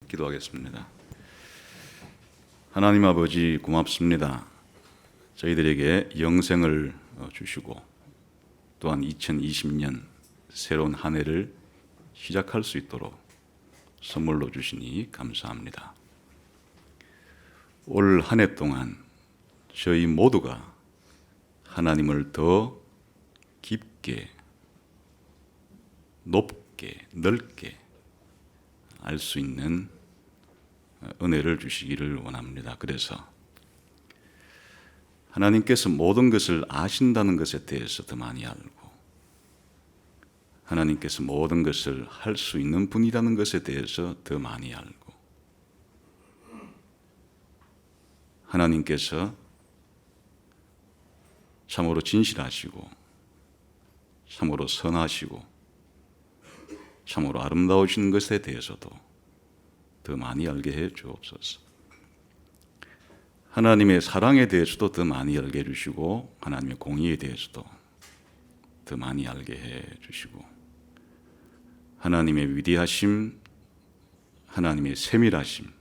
기도하겠습니다. 하나님 아버지 고맙습니다. 저희들에게 영생을 주시고 또한 2020년 새로운 한 해를 시작할 수 있도록 선물로 주시니 감사합니다. 올 한 해 동안 저희 모두가 하나님을 더 깊게, 높게, 넓게 알 수 있는 은혜를 주시기를 원합니다. 그래서 하나님께서 모든 것을 아신다는 것에 대해서 더 많이 알고, 하나님께서 모든 것을 할 수 있는 분이라는 것에 대해서 더 많이 알고, 하나님께서 참으로 진실하시고 참으로 선하시고 참으로 아름다우신 것에 대해서도 더 많이 알게 해 주옵소서. 하나님의 사랑에 대해서도 더 많이 알게 해주시고, 하나님의 공의에 대해서도 더 많이 알게 해 주시고, 하나님의 위대하심, 하나님의 세밀하심,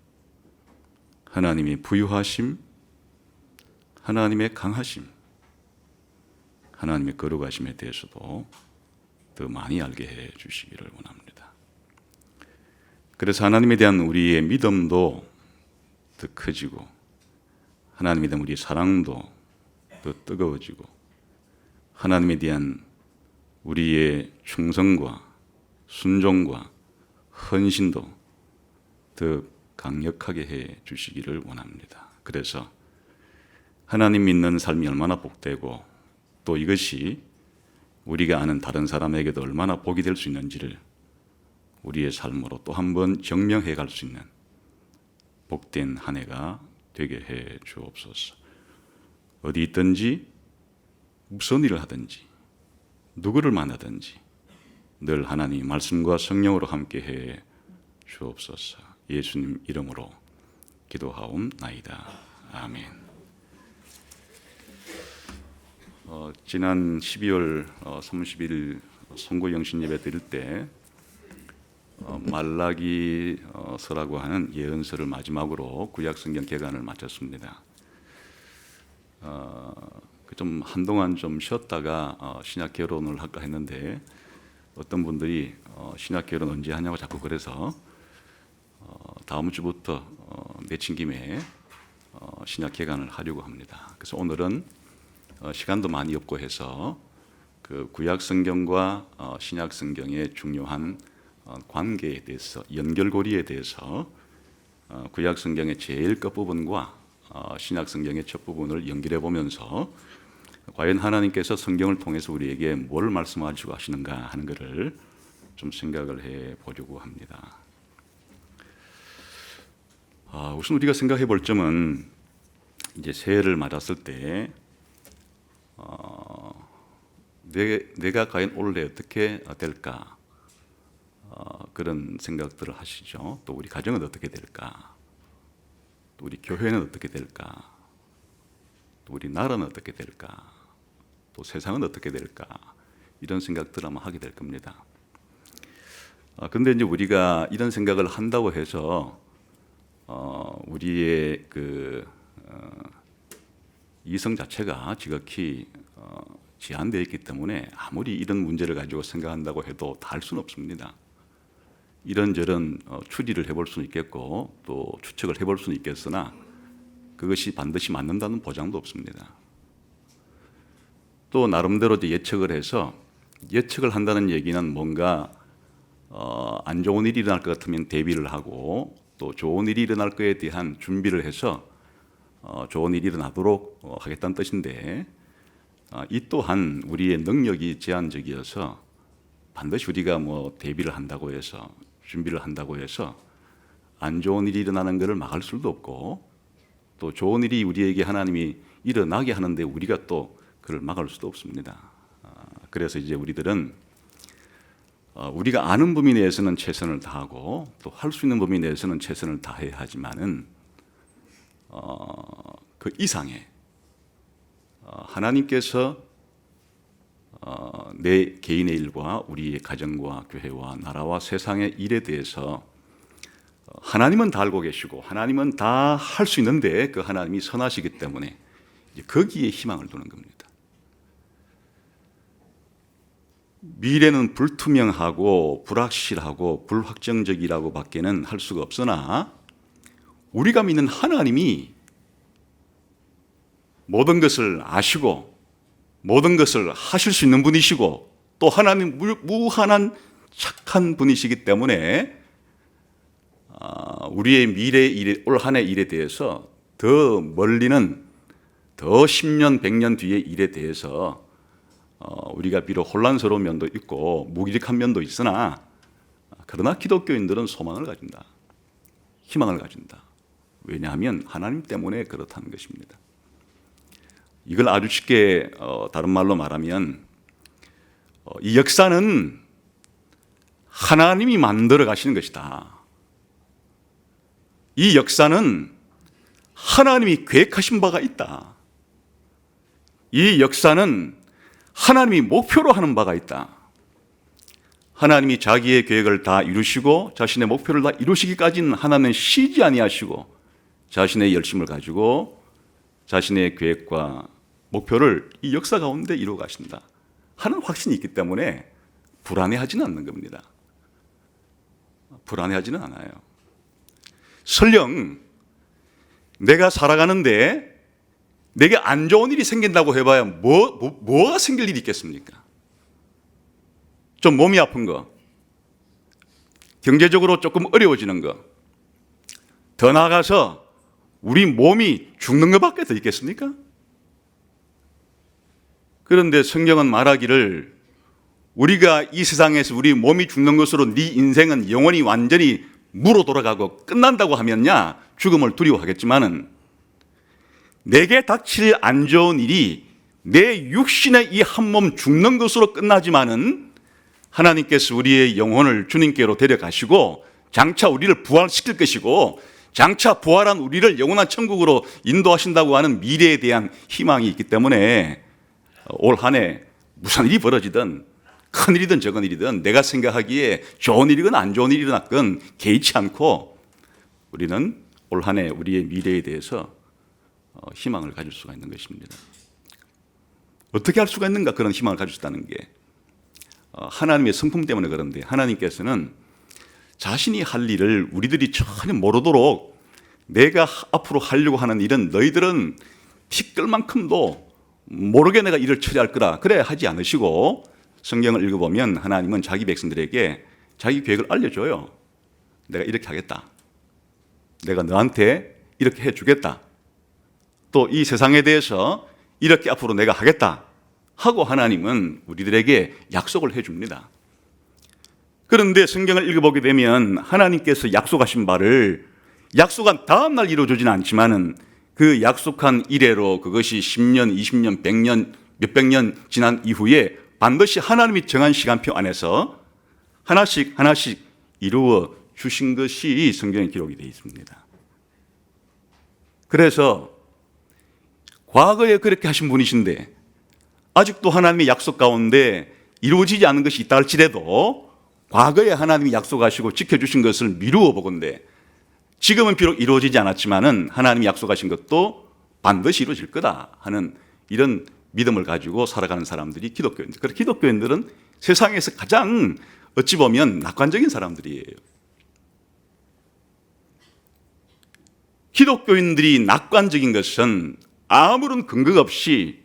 하나님의 부유하심, 하나님의 강하심, 하나님의 거룩하심에 대해서도 더 많이 알게 해 주시기를 원합니다. 그래서 하나님에 대한 우리의 믿음도 더 커지고, 하나님에 대한 우리의 사랑도 더 뜨거워지고, 하나님에 대한 우리의 충성과 순종과 헌신도 더 강력하게 해 주시기를 원합니다. 그래서 하나님 믿는 삶이 얼마나 복되고, 또 이것이 우리가 아는 다른 사람에게도 얼마나 복이 될 수 있는지를 우리의 삶으로 또 한 번 증명해 갈 수 있는 복된 한 해가 되게 해 주옵소서. 어디 있든지, 무슨 일을 하든지, 누구를 만나든지 늘 하나님 말씀과 성령으로 함께 해 주옵소서. 예수님 이름으로 기도하옵나이다. 아멘. 지난 12월 30일 선고영신 예배 드릴 때 말라기서라고 하는 예언서를 마지막으로 구약성경 개관을 마쳤습니다. 좀 한동안 좀 쉬었다가 신약 개론을 할까 했는데, 어떤 분들이 신약 개론 언제 하냐고 자꾸 그래서 다음 주부터 내친 김에 신약 개관을 하려고 합니다. 그래서 오늘은 시간도 많이 없고 해서 그 구약 성경과 신약 성경의 중요한 관계에 대해서, 연결고리에 대해서 구약 성경의 제일 끝부분과 신약 성경의 첫 부분을 연결해 보면서 과연 하나님께서 성경을 통해서 우리에게 뭘 말씀하시고 하시는가 하는 것을 좀 생각을 해 보려고 합니다. 우선 우리가 생각해 볼 점은, 이제 새해를 맞았을 때 내가 과연 올해 어떻게 될까, 그런 생각들을 하시죠. 또 우리 가정은 어떻게 될까, 또 우리 교회는 어떻게 될까, 또 우리 나라는 어떻게 될까, 또 세상은 어떻게 될까, 이런 생각들을 아마 하게 될 겁니다. 그런데 이제 우리가 이런 생각을 한다고 해서 우리의 이성 자체가 지극히 제한되어 있기 때문에 아무리 이런 문제를 가지고 생각한다고 해도 다 할 수는 없습니다. 이런저런 추리를 해볼 수는 있겠고 또 추측을 해볼 수는 있겠으나 그것이 반드시 맞는다는 보장도 없습니다. 또 나름대로 이제 예측을 해서, 예측을 한다는 얘기는 뭔가 안 좋은 일이 일어날 것 같으면 대비를 하고, 또 좋은 일이 일어날 것에 대한 준비를 해서 좋은 일이 일어나도록 하겠다는 뜻인데, 이 또한 우리의 능력이 제한적이어서 반드시 우리가 대비를 한다고 해서, 준비를 한다고 해서 안 좋은 일이 일어나는 것을 막을 수도 없고, 또 좋은 일이 우리에게 하나님이 일어나게 하는데 우리가 또 그걸 막을 수도 없습니다. 그래서 이제 우리들은 우리가 아는 범위 내에서는 최선을 다하고, 또 할 수 있는 범위 내에서는 최선을 다해야 하지만은 그 이상의 하나님께서 내 개인의 일과 우리의 가정과 교회와 나라와 세상의 일에 대해서 하나님은 다 알고 계시고 하나님은 다 할 수 있는데 그 하나님이 선하시기 때문에 이제 거기에 희망을 두는 겁니다. 미래는 불투명하고 불확실하고 불확정적이라고 밖에는 할 수가 없으나 우리가 믿는 하나님이 모든 것을 아시고 모든 것을 하실 수 있는 분이시고 또 하나님 무한한 착한 분이시기 때문에 우리의 미래 일에, 올 한 해 일에 대해서 더 멀리는 더 10년, 100년 뒤의 일에 대해서 우리가 비록 혼란스러운 면도 있고 무기력한 면도 있으나 그러나 기독교인들은 소망을 가진다. 희망을 가진다. 왜냐하면 하나님 때문에 그렇다는 것입니다. 이걸 아주 쉽게 다른 말로 말하면 이 역사는 하나님이 만들어 가시는 것이다. 이 역사는 하나님이 계획하신 바가 있다. 이 역사는 하나님이 목표로 하는 바가 있다. 하나님이 자기의 계획을 다 이루시고 자신의 목표를 다 이루시기까지는 하나님은 쉬지 아니하시고 자신의 열심을 가지고 자신의 계획과 목표를 이 역사 가운데 이루어 가신다 하는 확신이 있기 때문에 불안해하지는 않는 겁니다. 불안해하지는 않아요. 설령 내가 살아가는데 내게 안 좋은 일이 생긴다고 해봐야 뭐가 생길 일이 있겠습니까? 좀 몸이 아픈 거, 경제적으로 조금 어려워지는 거, 더 나아가서 우리 몸이 죽는 것밖에 더 있겠습니까? 그런데 성경은 말하기를 우리가 이 세상에서 우리 몸이 죽는 것으로 네 인생은 영원히 완전히 무로 돌아가고 끝난다고 하면야 죽음을 두려워하겠지만은 내게 닥칠 안 좋은 일이 내 육신의 이 한 몸 죽는 것으로 끝나지만은 하나님께서 우리의 영혼을 주님께로 데려가시고 장차 우리를 부활시킬 것이고 장차 부활한 우리를 영원한 천국으로 인도하신다고 하는 미래에 대한 희망이 있기 때문에 올 한 해 무슨 일이 벌어지든 큰 일이든 적은 일이든 내가 생각하기에 좋은 일이건 안 좋은 일이건 개의치 않고 우리는 올 한 해 우리의 미래에 대해서 희망을 가질 수가 있는 것입니다. 어떻게 할 수가 있는가 그런 희망을 가질 수 있다는 게 하나님의 성품 때문에 그런데 하나님께서는 자신이 할 일을 우리들이 전혀 모르도록 내가 앞으로 하려고 하는 일은 너희들은 티끌만큼도 모르게 내가 일을 처리할 거라 그래 하지 않으시고 성경을 읽어보면 하나님은 자기 백성들에게 자기 계획을 알려줘요. 내가 이렇게 하겠다. 내가 너한테 이렇게 해주겠다. 또 이 세상에 대해서 이렇게 앞으로 내가 하겠다 하고 하나님은 우리들에게 약속을 해줍니다. 그런데 성경을 읽어보게 되면 하나님께서 약속하신 바를 약속한 다음 날 이루어지지는 않지만은 그 약속한 이래로 그것이 10년, 20년, 100년, 몇백 년 지난 이후에 반드시 하나님이 정한 시간표 안에서 하나씩 하나씩 이루어 주신 것이 성경에 기록이 되어 있습니다. 그래서 과거에 그렇게 하신 분이신데 아직도 하나님의 약속 가운데 이루어지지 않은 것이 있다 할지라도 과거에 하나님이 약속하시고 지켜주신 것을 미루어 보건대 지금은 비록 이루어지지 않았지만은 하나님이 약속하신 것도 반드시 이루어질 거다 하는 이런 믿음을 가지고 살아가는 사람들이 기독교인들. 그래서 기독교인들은 세상에서 가장 어찌 보면 낙관적인 사람들이에요. 기독교인들이 낙관적인 것은 아무런 근거가 없이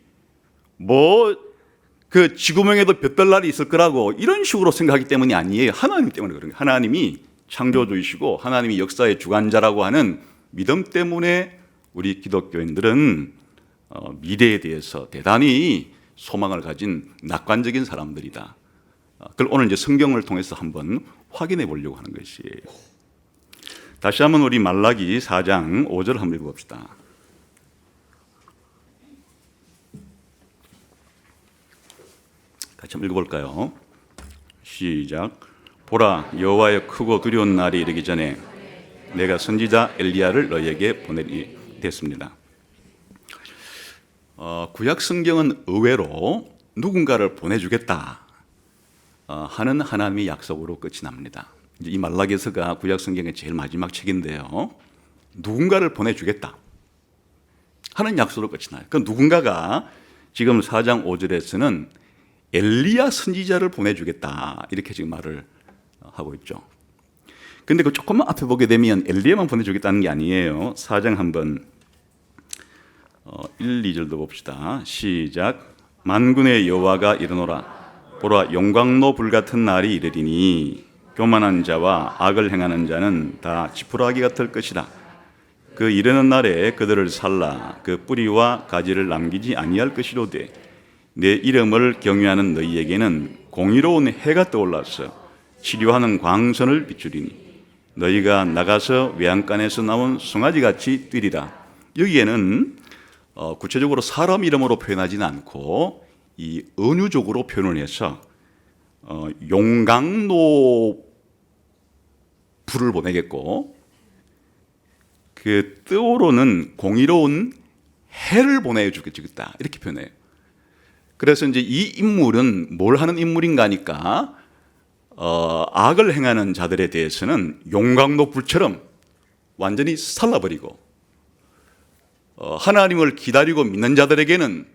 그 지구명에도 볕들날이 있을 거라고 이런 식으로 생각하기 때문이 아니에요. 하나님 때문에 그런 거예요. 하나님이 창조주이시고 하나님이 역사의 주관자라고 하는 믿음 때문에 우리 기독교인들은 미래에 대해서 대단히 소망을 가진 낙관적인 사람들이다. 그걸 오늘 이제 성경을 통해서 한번 확인해 보려고 하는 것이에요. 다시 한번 우리 말라기 4장 5절 한번 읽어봅시다. 같이 한번 읽어볼까요? 시작. 보라, 여호와의 크고 두려운 날이 이르기 전에 내가 선지자 엘리야를 너에게 보내리 됐습니다. 구약 성경은 의외로 누군가를 보내주겠다 하는 하나님의 약속으로 끝이 납니다. 이제 이 말라기서가 구약 성경의 제일 마지막 책인데요. 누군가를 보내주겠다 하는 약속으로 끝이 나요. 그 누군가가 지금 4장 5절에서는 엘리야 선지자를 보내주겠다 이렇게 지금 말을 하고 있죠. 근데 그 조금만 앞에 보게 되면 엘리야만 보내주겠다는 게 아니에요. 4장 한번 1, 2절도 봅시다. 시작. 만군의 여호와가 이르노라. 보라, 용광로 불같은 날이 이르리니 교만한 자와 악을 행하는 자는 다 지푸라기 같을 것이다. 그 이르는 날에 그들을 살라 그 뿌리와 가지를 남기지 아니할 것이로되 내 이름을 경외하는 너희에게는 공의로운 해가 떠올라서 치료하는 광선을 비추리니 너희가 나가서 외양간에서 나온 송아지같이 뛰리라. 여기에는 구체적으로 사람 이름으로 표현하지는 않고 이 은유적으로 표현을 해서 용광로 불을 보내겠고 그 뜨오르는 공의로운 해를 보내주겠다 이렇게 표현해요. 그래서 이제 이 인물은 뭘 하는 인물인가 하니까 악을 행하는 자들에 대해서는 용광로 불처럼 완전히 살라버리고 하나님을 기다리고 믿는 자들에게는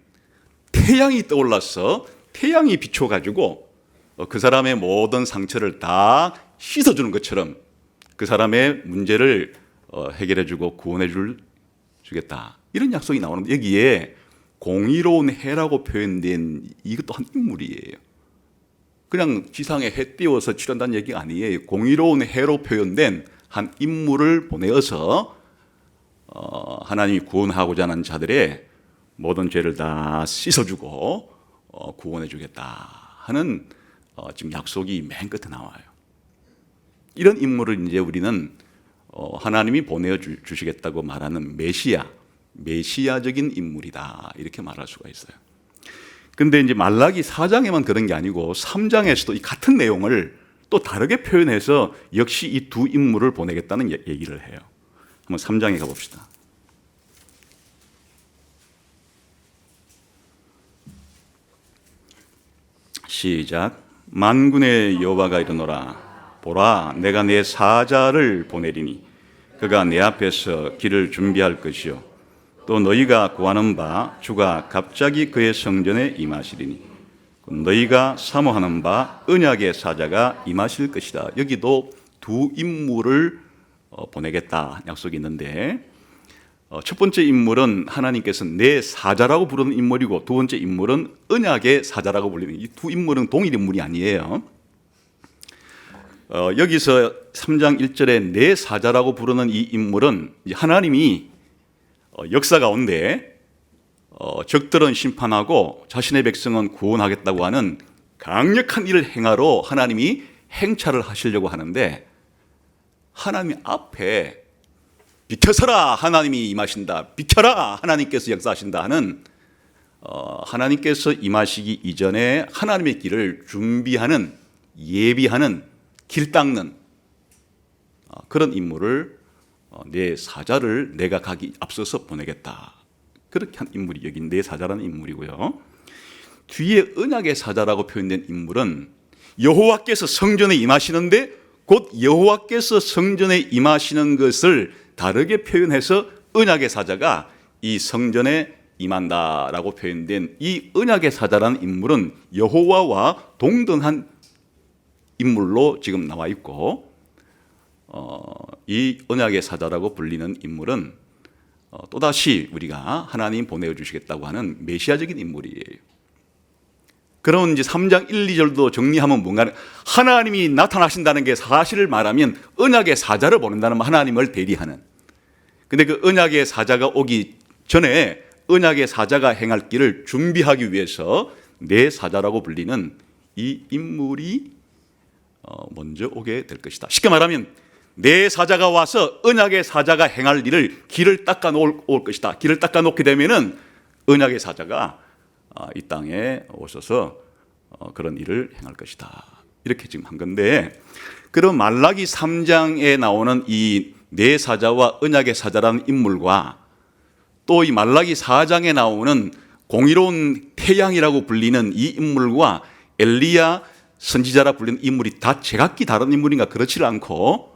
태양이 떠올라서 태양이 비춰가지고 그 사람의 모든 상처를 다 씻어주는 것처럼 그 사람의 문제를 해결해주고 구원해 주겠다 이런 약속이 나오는데 여기에 공의로운 해라고 표현된 이것도 한 인물이에요. 그냥 지상에 해 띄워서 치른다는 얘기가 아니에요. 공의로운 해로 표현된 한 인물을 보내어서 하나님이 구원하고자 하는 자들의 모든 죄를 다 씻어주고 구원해 주겠다 하는 지금 약속이 맨 끝에 나와요. 이런 인물을 이제 우리는 하나님이 보내어 주시겠다고 말하는 메시아적인 인물이다 이렇게 말할 수가 있어요. 근데 이제 말라기 4장에만 그런 게 아니고 3장에서도 이 같은 내용을 또 다르게 표현해서 역시 이 두 인물을 보내겠다는 얘기를 해요. 한번 3장에 가봅시다. 시작. 만군의 여호와가 이르노라. 보라, 내가 내 사자를 보내리니 그가 내 앞에서 길을 준비할 것이요 또 너희가 구하는 바 주가 갑자기 그의 성전에 임하시리니 너희가 사모하는 바 언약의 사자가 임하실 것이다. 여기도 두 인물을 보내겠다 약속이 있는데 첫 번째 인물은 하나님께서 내 사자라고 부르는 인물이고 두 번째 인물은 언약의 사자라고 불리는 이 두 인물은 동일 인물이 아니에요. 여기서 3장 1절에 내 사자라고 부르는 이 인물은 하나님이 역사 가운데 적들은 심판하고 자신의 백성은 구원하겠다고 하는 강력한 일을 행하러 하나님이 행차를 하시려고 하는데 하나님 앞에 비켜서라 하나님이 임하신다, 비켜라 하나님께서 역사하신다 하는 하나님께서 임하시기 이전에 하나님의 길을 준비하는 예비하는 길 닦는 그런 인물을 내 사자를 내가 가기 앞서서 보내겠다 그렇게 한 인물이 여기 내 사자라는 인물이고요. 뒤에 언약의 사자라고 표현된 인물은 여호와께서 성전에 임하시는데 곧 여호와께서 성전에 임하시는 것을 다르게 표현해서 언약의 사자가 이 성전에 임한다라고 표현된 이 언약의 사자라는 인물은 여호와와 동등한 인물로 지금 나와 있고 이 언약의 사자라고 불리는 인물은 또다시 우리가 하나님 보내주시겠다고 하는 메시아적인 인물이에요. 그럼 이제 3장 1, 2절도 정리하면 뭔가 하나님이 나타나신다는 게 사실을 말하면 언약의 사자를 보낸다는 하나님을 대리하는. 근데 그 언약의 사자가 오기 전에 언약의 사자가 행할 길을 준비하기 위해서 내 사자라고 불리는 이 인물이 먼저 오게 될 것이다. 쉽게 말하면 내 사자가 와서 언약의 사자가 행할 일을 길을 닦아 놓을 것이다. 길을 닦아 놓게 되면은 언약의 사자가 이 땅에 오셔서 그런 일을 행할 것이다. 이렇게 지금 한 건데, 그럼 말라기 3장에 나오는 이 내 사자와 언약의 사자라는 인물과 또 이 말라기 4장에 나오는 공의로운 태양이라고 불리는 이 인물과 엘리야 선지자라 불리는 인물이 다 제각기 다른 인물인가 그렇지 않고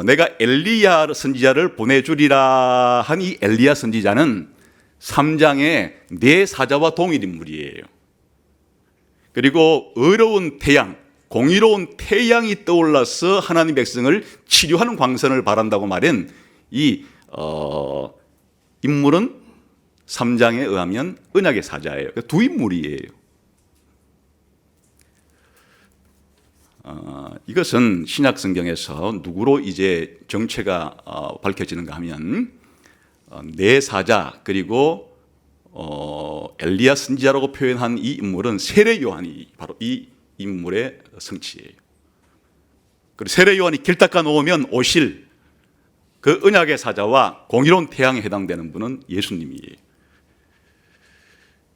내가 엘리야 선지자를 보내주리라 한 이 엘리야 선지자는 3장의 네 사자와 동일 인물이에요. 그리고 어려운 태양, 공의로운 태양이 떠올라서 하나님 백성을 치료하는 광선을 바란다고 말한 이 인물은 3장에 의하면 언약의 사자예요. 두 인물이에요. 이것은 신약 성경에서 누구로 이제 정체가 밝혀지는가 하면 네 사자 그리고 엘리야 선지자라고 표현한 이 인물은 세례 요한이 바로 이 인물의 성취예요. 그리고 세례 요한이 길 닦아 놓으면 오실 그 언약의 사자와 공의로운 태양에 해당되는 분은 예수님이에요.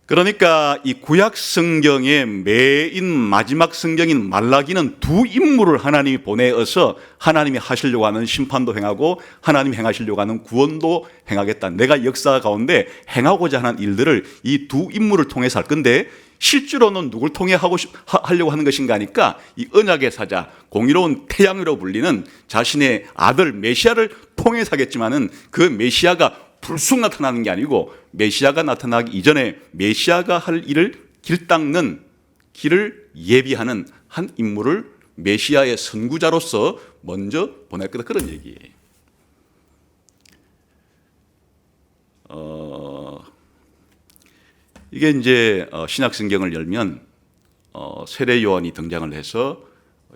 그러니까 이 구약 성경의 메인 마지막 성경인 말라기는 두 인물을 하나님이 보내어서 하나님이 하시려고 하는 심판도 행하고 하나님이 행하시려고 하는 구원도 행하겠다. 내가 역사 가운데 행하고자 하는 일들을 이 두 인물을 통해서 할 건데 실제로는 누굴 통해 하려고 하는 것인가 하니까 이 언약의 사자, 공의로운 태양으로 불리는 자신의 아들 메시아를 통해서 하겠지만은 그 메시아가 불쑥 나타나는 게 아니고 메시아가 나타나기 이전에 메시아가 할 일을 길 닦는 길을 예비하는 한 인물을 메시아의 선구자로서 먼저 보낼 거다 그런 얘기예요. 이게 이제 신약 성경을 열면 세례 요한이 등장을 해서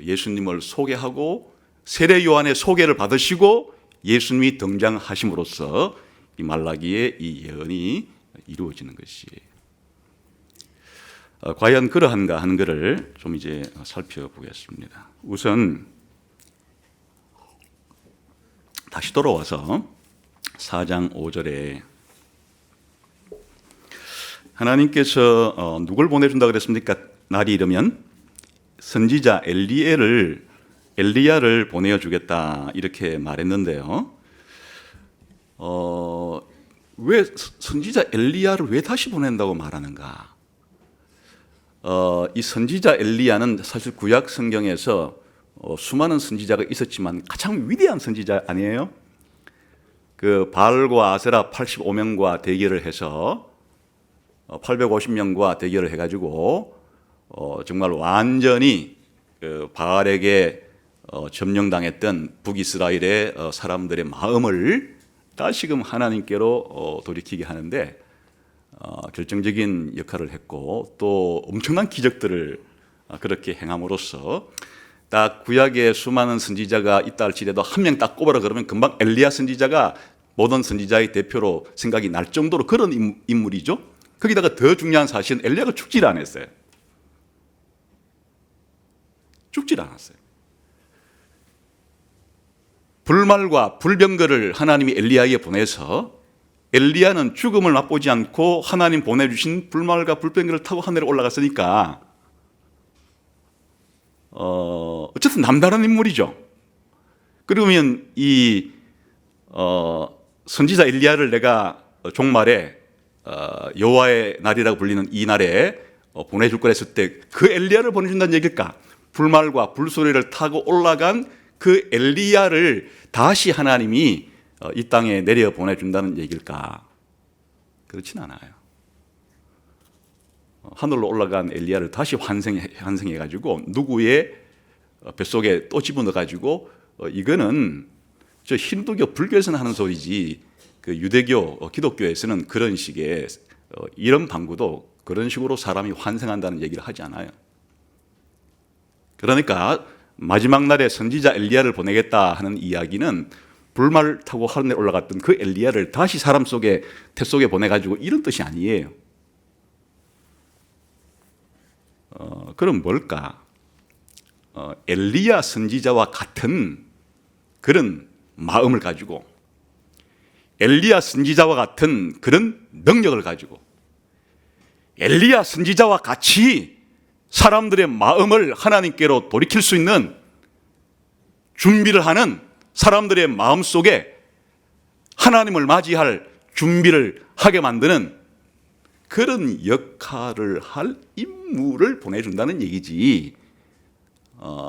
예수님을 소개하고 세례 요한의 소개를 받으시고 예수님이 등장하심으로써 이 말라기의 이 예언이 이루어지는 것이에요. 과연 그러한가 하는 것을 좀 이제 살펴보겠습니다. 우선 다시 돌아와서 4장 5절에 하나님께서 누굴 보내준다 그랬습니까? 날이 이르면 선지자 엘리야를 보내주겠다 이렇게 말했는데요. 왜 선지자 엘리야를 왜 다시 보낸다고 말하는가? 이 선지자 엘리야는 사실 구약 성경에서 수많은 선지자가 있었지만 가장 위대한 선지자 아니에요? 그 바알과 아세라 85명과 대결을 해서 850명과 대결을 해가지고 정말 완전히 그 바알에게 점령당했던 북이스라엘의 사람들의 마음을 다시금 하나님께로 돌이키게 하는데 결정적인 역할을 했고 또 엄청난 기적들을 그렇게 행함으로써 딱 구약에 수많은 선지자가 있다 할지라도 한 명 딱 꼽아라 그러면 금방 엘리야 선지자가 모든 선지자의 대표로 생각이 날 정도로 그런 인물이죠. 거기다가 더 중요한 사실은 엘리야가 죽질 않았어요. 죽질 않았어요. 불말과 불병거를 하나님이 엘리야에게 보내서 엘리야는 죽음을 맛보지 않고 하나님 보내주신 불말과 불병거를 타고 하늘에 올라갔으니까 어쨌든 남다른 인물이죠. 그러면 이 선지자 엘리야를 내가 종말에 여호와의 날이라고 불리는 이 날에 보내줄 거라 했을 때 그 엘리야를 보내준다는 얘기일까? 불말과 불소리를 타고 올라간 그 엘리야를 다시 하나님이 이 땅에 내려 보내준다는 얘기일까? 그렇진 않아요. 하늘로 올라간 엘리야를 다시 환생해가지고 누구의 뱃속에 또 집어넣어가지고 이거는 저 힌두교 불교에서는 하는 소리지 그 유대교 기독교에서는 그런 식의 이런 방구도 그런 식으로 사람이 환생한다는 얘기를 하지 않아요. 그러니까 마지막 날에 선지자 엘리야를 보내겠다 하는 이야기는 불말 타고 하늘에 올라갔던 그 엘리야를 다시 사람 속에 태 속에 보내가지고 이런 뜻이 아니에요. 그럼 뭘까? 엘리야 선지자와 같은 그런 마음을 가지고 엘리야 선지자와 같은 그런 능력을 가지고 엘리야 선지자와 같이 사람들의 마음을 하나님께로 돌이킬 수 있는 준비를 하는 사람들의 마음 속에 하나님을 맞이할 준비를 하게 만드는 그런 역할을 할 인물을 보내준다는 얘기지.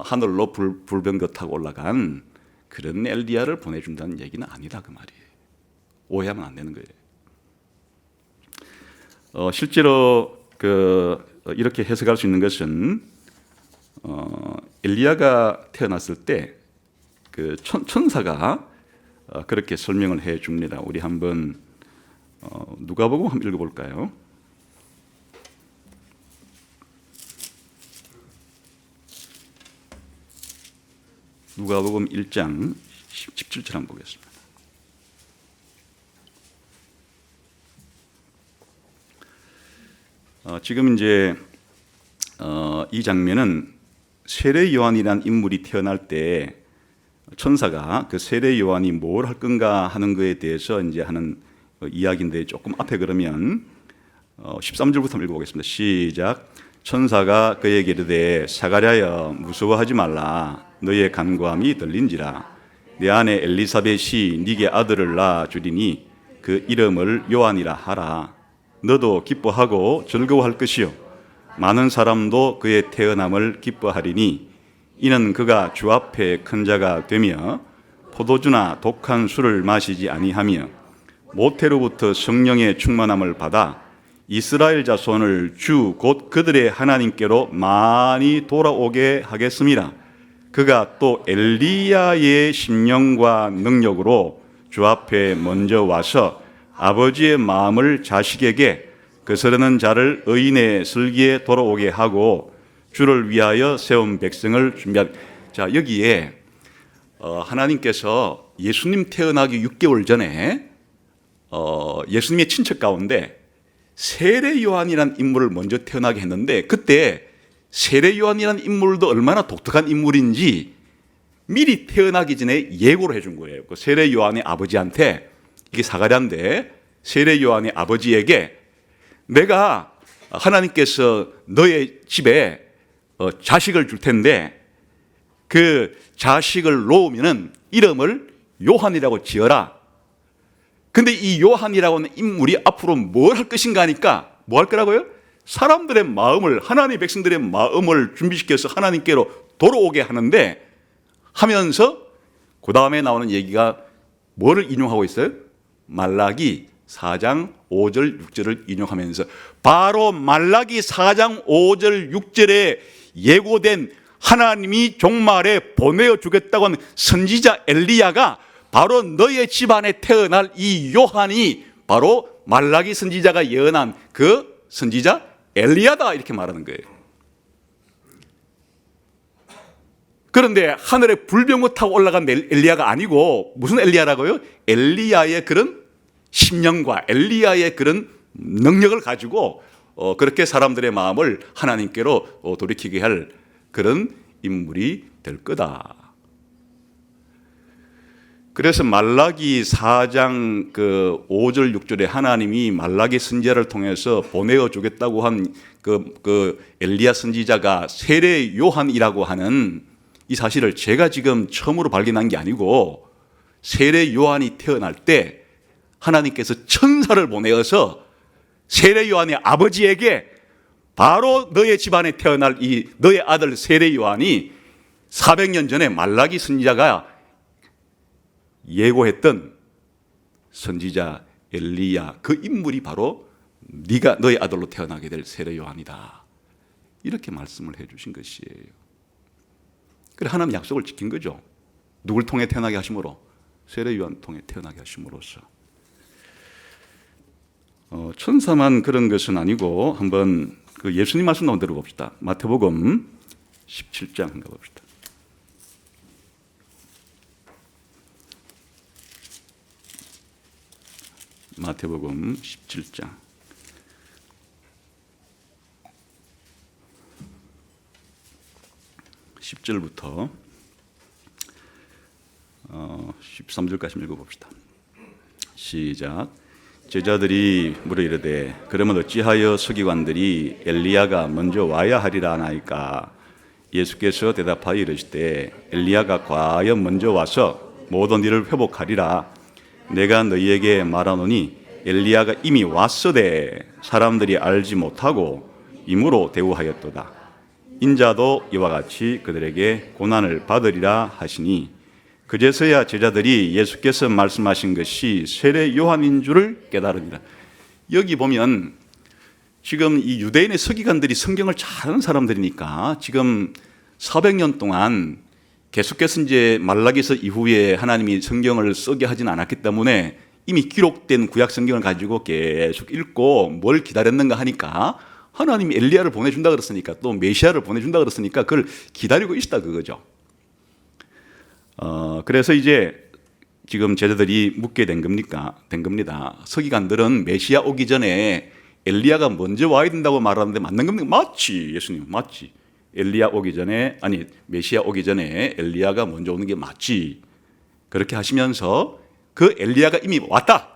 하늘로 불병거 타고 올라간 그런 엘리야를 보내준다는 얘기는 아니다 그 말이에요. 오해하면 안 되는 거예요. 실제로 이렇게 해석할 수 있는 것은 엘리야가 태어났을 때 그 천사가 그렇게 설명을 해 줍니다. 우리 한번 누가복음 한번 읽어볼까요? 누가복음 1장 17절 한번 보겠습니다. 지금 이제 이 장면은 세례 요한이라는 인물이 태어날 때 천사가 그 세례 요한이 뭘 할 건가 하는 것에 대해서 이제 하는 이야기인데, 조금 앞에 그러면 13절부터 한번 읽어보겠습니다. 시작. 천사가 그에게 이르되 사가랴여 무서워하지 말라. 너의 간구함이 들린지라. 내 아내 엘리사벳이 네게 아들을 낳아 주리니 그 이름을 요한이라 하라. 너도 기뻐하고 즐거워할 것이요 많은 사람도 그의 태어남을 기뻐하리니 이는 그가 주 앞에 큰 자가 되며 포도주나 독한 술을 마시지 아니하며 모태로부터 성령의 충만함을 받아 이스라엘 자손을 주 곧 그들의 하나님께로 많이 돌아오게 하겠습니다. 그가 또 엘리야의 심령과 능력으로 주 앞에 먼저 와서 아버지의 마음을 자식에게 거스르는 자를 의인의 슬기에 돌아오게 하고 주를 위하여 세운 백성을 준비한. 자, 여기에 하나님께서 예수님 태어나기 6개월 전에 예수님의 친척 가운데 세례 요한이라는 인물을 먼저 태어나게 했는데, 그때 세례 요한이라는 인물도 얼마나 독특한 인물인지 미리 태어나기 전에 예고를 해준 거예요. 그 세례 요한의 아버지한테, 이게 사가랴인데 세례 요한의 아버지에게 내가 하나님께서 너의 집에 자식을 줄 텐데 그 자식을 놓으면은 이름을 요한이라고 지어라. 근데 이 요한이라고 하는 인물이 앞으로 뭘 할 것인가 하니까 뭐 할 거라고요? 사람들의 마음을, 하나님의 백성들의 마음을 준비시켜서 하나님께로 돌아오게 하는데, 하면서 그 다음에 나오는 얘기가 뭐를 인용하고 있어요? 말라기 4장 5절 6절을 인용하면서 바로 말라기 4장 5절 6절에 예고된 하나님이 종말에 보내어 주겠다고 하는 선지자 엘리야가 바로 너의 집안에 태어날 이 요한이 바로 말라기 선지자가 예언한 그 선지자 엘리야다, 이렇게 말하는 거예요. 그런데 하늘에 불병거 타고 올라간 엘리야가 아니고 무슨 엘리야라고요? 엘리야의 그런 심령과 엘리야의 그런 능력을 가지고 그렇게 사람들의 마음을 하나님께로 돌이키게 할 그런 인물이 될 거다. 그래서 말라기 4장 5절 6절에 하나님이 말라기 선지자를 통해서 보내어 주겠다고 한 그 엘리야 선지자가 세례 요한이라고 하는 이 사실을 제가 지금 처음으로 발견한 게 아니고, 세례 요한이 태어날 때 하나님께서 천사를 보내어서 세례 요한의 아버지에게 바로 너의 집안에 태어날 이 너의 아들 세례 요한이 400년 전에 말라기 선지자가 예고했던 선지자 엘리야, 그 인물이 바로 네가 너의 아들로 태어나게 될 세례 요한이다, 이렇게 말씀을 해 주신 것이에요. 그래, 하나님 약속을 지킨 거죠. 누굴 통해 태어나게 하심으로? 세례 요한 통해 태어나게 하심으로써. 천사만 그런 것은 아니고 한번 그 예수님 말씀 한번 들어봅시다. 마태복음 17장 한번 봅시다. 마태복음 17장 10절부터 13절까지 읽어봅시다. 시작. 제자들이 물어 이르되 그러면 어찌하여 서기관들이 엘리야가 먼저 와야 하리라 하나이까? 예수께서 대답하여 이르시되 엘리야가 과연 먼저 와서 모든 일을 회복하리라. 내가 너희에게 말하노니 엘리야가 이미 왔으되 사람들이 알지 못하고 임으로 대우하였도다. 인자도 이와 같이 그들에게 고난을 받으리라 하시니 그제서야 제자들이 예수께서 말씀하신 것이 세례 요한인 줄을 깨달으니라. 여기 보면 지금 이 유대인의 서기관들이 성경을 잘 아는 사람들이니까 지금 400년 동안 계속해서 이제 말라기서 이후에 하나님이 성경을 쓰게 하진 않았기 때문에 이미 기록된 구약 성경을 가지고 계속 읽고 뭘 기다렸는가 하니까 하나님이 엘리야를 보내준다 그랬으니까 또 메시아를 보내준다 그랬으니까 그걸 기다리고 있다 그거죠. 그래서 이제 지금 제자들이 묻게 된 겁니다. 서기관들은 메시아 오기 전에 엘리야가 먼저 와야 된다고 말하는데 맞는 겁니까? 맞지, 예수님, 맞지. 메시아 오기 전에 엘리야가 먼저 오는 게 맞지. 그렇게 하시면서 그 엘리야가 이미 왔다.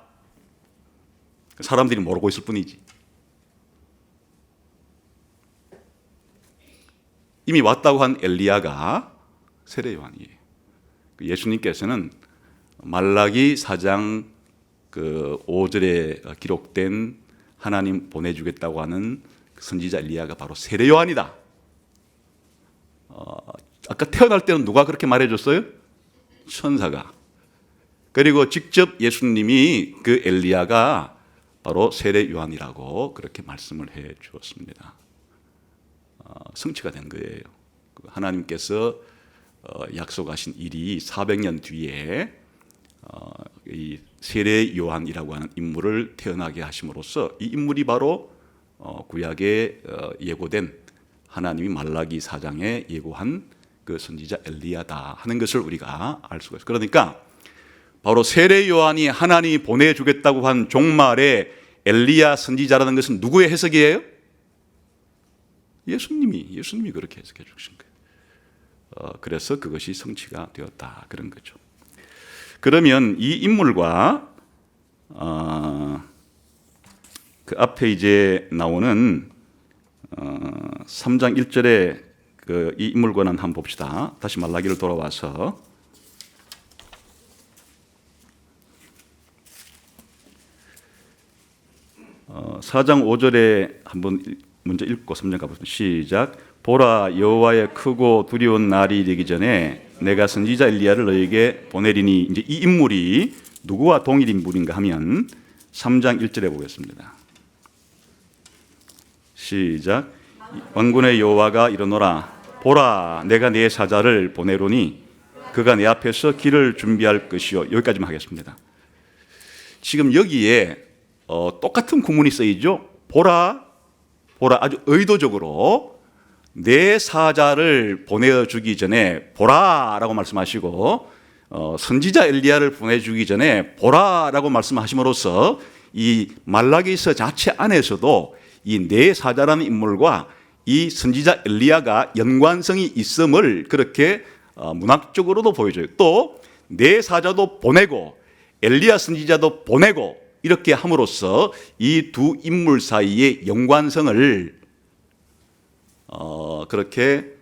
사람들이 모르고 있을 뿐이지. 이미 왔다고 한 엘리야가 세례 요한이에요. 예수님께서는 말라기 4장 그 5절에 기록된 하나님 보내주겠다고 하는 선지자 엘리야가 바로 세례 요한이다. 아까 태어날 때는 누가 그렇게 말해줬어요? 천사가. 그리고 직접 예수님이 그 엘리야가 바로 세례 요한이라고 그렇게 말씀을 해 주었습니다. 성취가 된 거예요. 하나님께서 약속하신 일이 400년 뒤에 이 세례 요한이라고 하는 인물을 태어나게 하심으로써 이 인물이 바로 구약에 예고된 하나님이 말라기 4장에 예고한 그 선지자 엘리야다 하는 것을 우리가 알 수가 있어요. 그러니까 바로 세례 요한이 하나님이 보내주겠다고 한 종말의 엘리야 선지자라는 것은 누구의 해석이에요? 예수님이 그렇게 해석해 주신 거예요. 그래서 그것이 성취가 되었다 그런 거죠. 그러면 이 인물과 그 앞에 이제 나오는 3장 1절에 그 이 인물과는 한번 봅시다. 다시 말라기를 돌아와서 4장 5절에 한번 먼저 읽고 3장 가보겠습니다. 시작. 보라, 여호와의 크고 두려운 날이 되기 전에 내가 선지자 엘리야를 너에게 보내리니. 이제 이 인물이 누구와 동일 인물인가 하면 3장 1절에 보겠습니다. 시작. 왕군의 여호와가 이르노라. 보라, 내가 내 사자를 보내로니 그가 내 앞에서 길을 준비할 것이요. 여기까지만 하겠습니다. 지금 여기에 똑같은 구문이 쓰이죠. 보라 아주 의도적으로 내 사자를 보내주기 전에 보라라고 말씀하시고 선지자 엘리야를 보내주기 전에 보라라고 말씀하심으로써 이 말라기서 자체 안에서도 이 내 사자라는 인물과 이 선지자 엘리야가 연관성이 있음을 그렇게 문학적으로도 보여줘요. 또 내 사자도 보내고 엘리야 선지자도 보내고 이렇게 함으로써 이 두 인물 사이의 연관성을 그렇게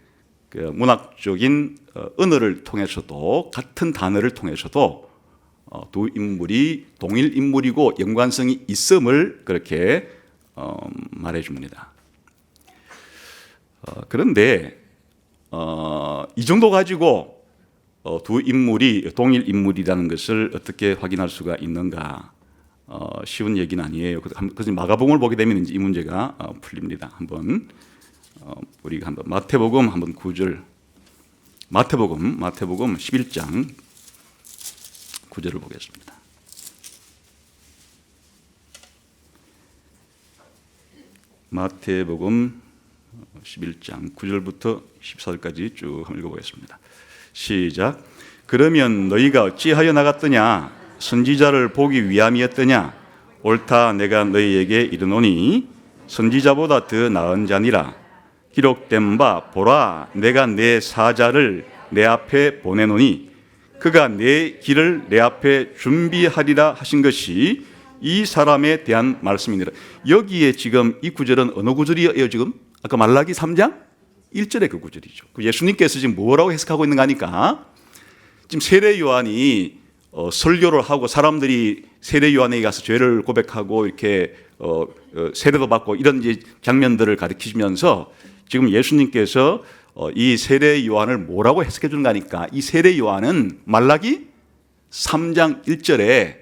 그 문학적인 언어를 통해서도 같은 단어를 통해서도 두 인물이 동일 인물이고 연관성이 있음을 그렇게 말해줍니다. 그런데 이 정도 가지고 두 인물이 동일 인물이라는 것을 어떻게 확인할 수가 있는가? 쉬운 얘기는 아니에요. 그래서 마가복음을 보게 되면 이제 이 문제가 풀립니다. 한번 우리가 한번 마태복음 한번 9절, 마태복음 11장 9절을 보겠습니다. 마태복음 11장 9절부터 14절까지 쭉 한번 읽어보겠습니다. 시작. 그러면 너희가 어찌하여 나갔더냐? 선지자를 보기 위함이었더냐? 옳다, 내가 너희에게 이르노니 선지자보다 더 나은 자니라. 기록된 바 보라, 내가 내 사자를 내 앞에 보내노니 그가 내 길을 내 앞에 준비하리라 하신 것이 이 사람에 대한 말씀이니라. 여기에 지금 이 구절은 어느 구절이에요? 지금 아까 말라기 3장 1절의 그 구절이죠. 예수님께서 지금 뭐라고 해석하고 있는가 하니까 지금 세례 요한이 설교를 하고 사람들이 세례 요한에게 가서 죄를 고백하고 이렇게 세례도 받고 이런 이제 장면들을 가르치시면서 지금 예수님께서 이 세례 요한을 뭐라고 해석해 주는 거니까 이 세례 요한은 말라기 3장 1절에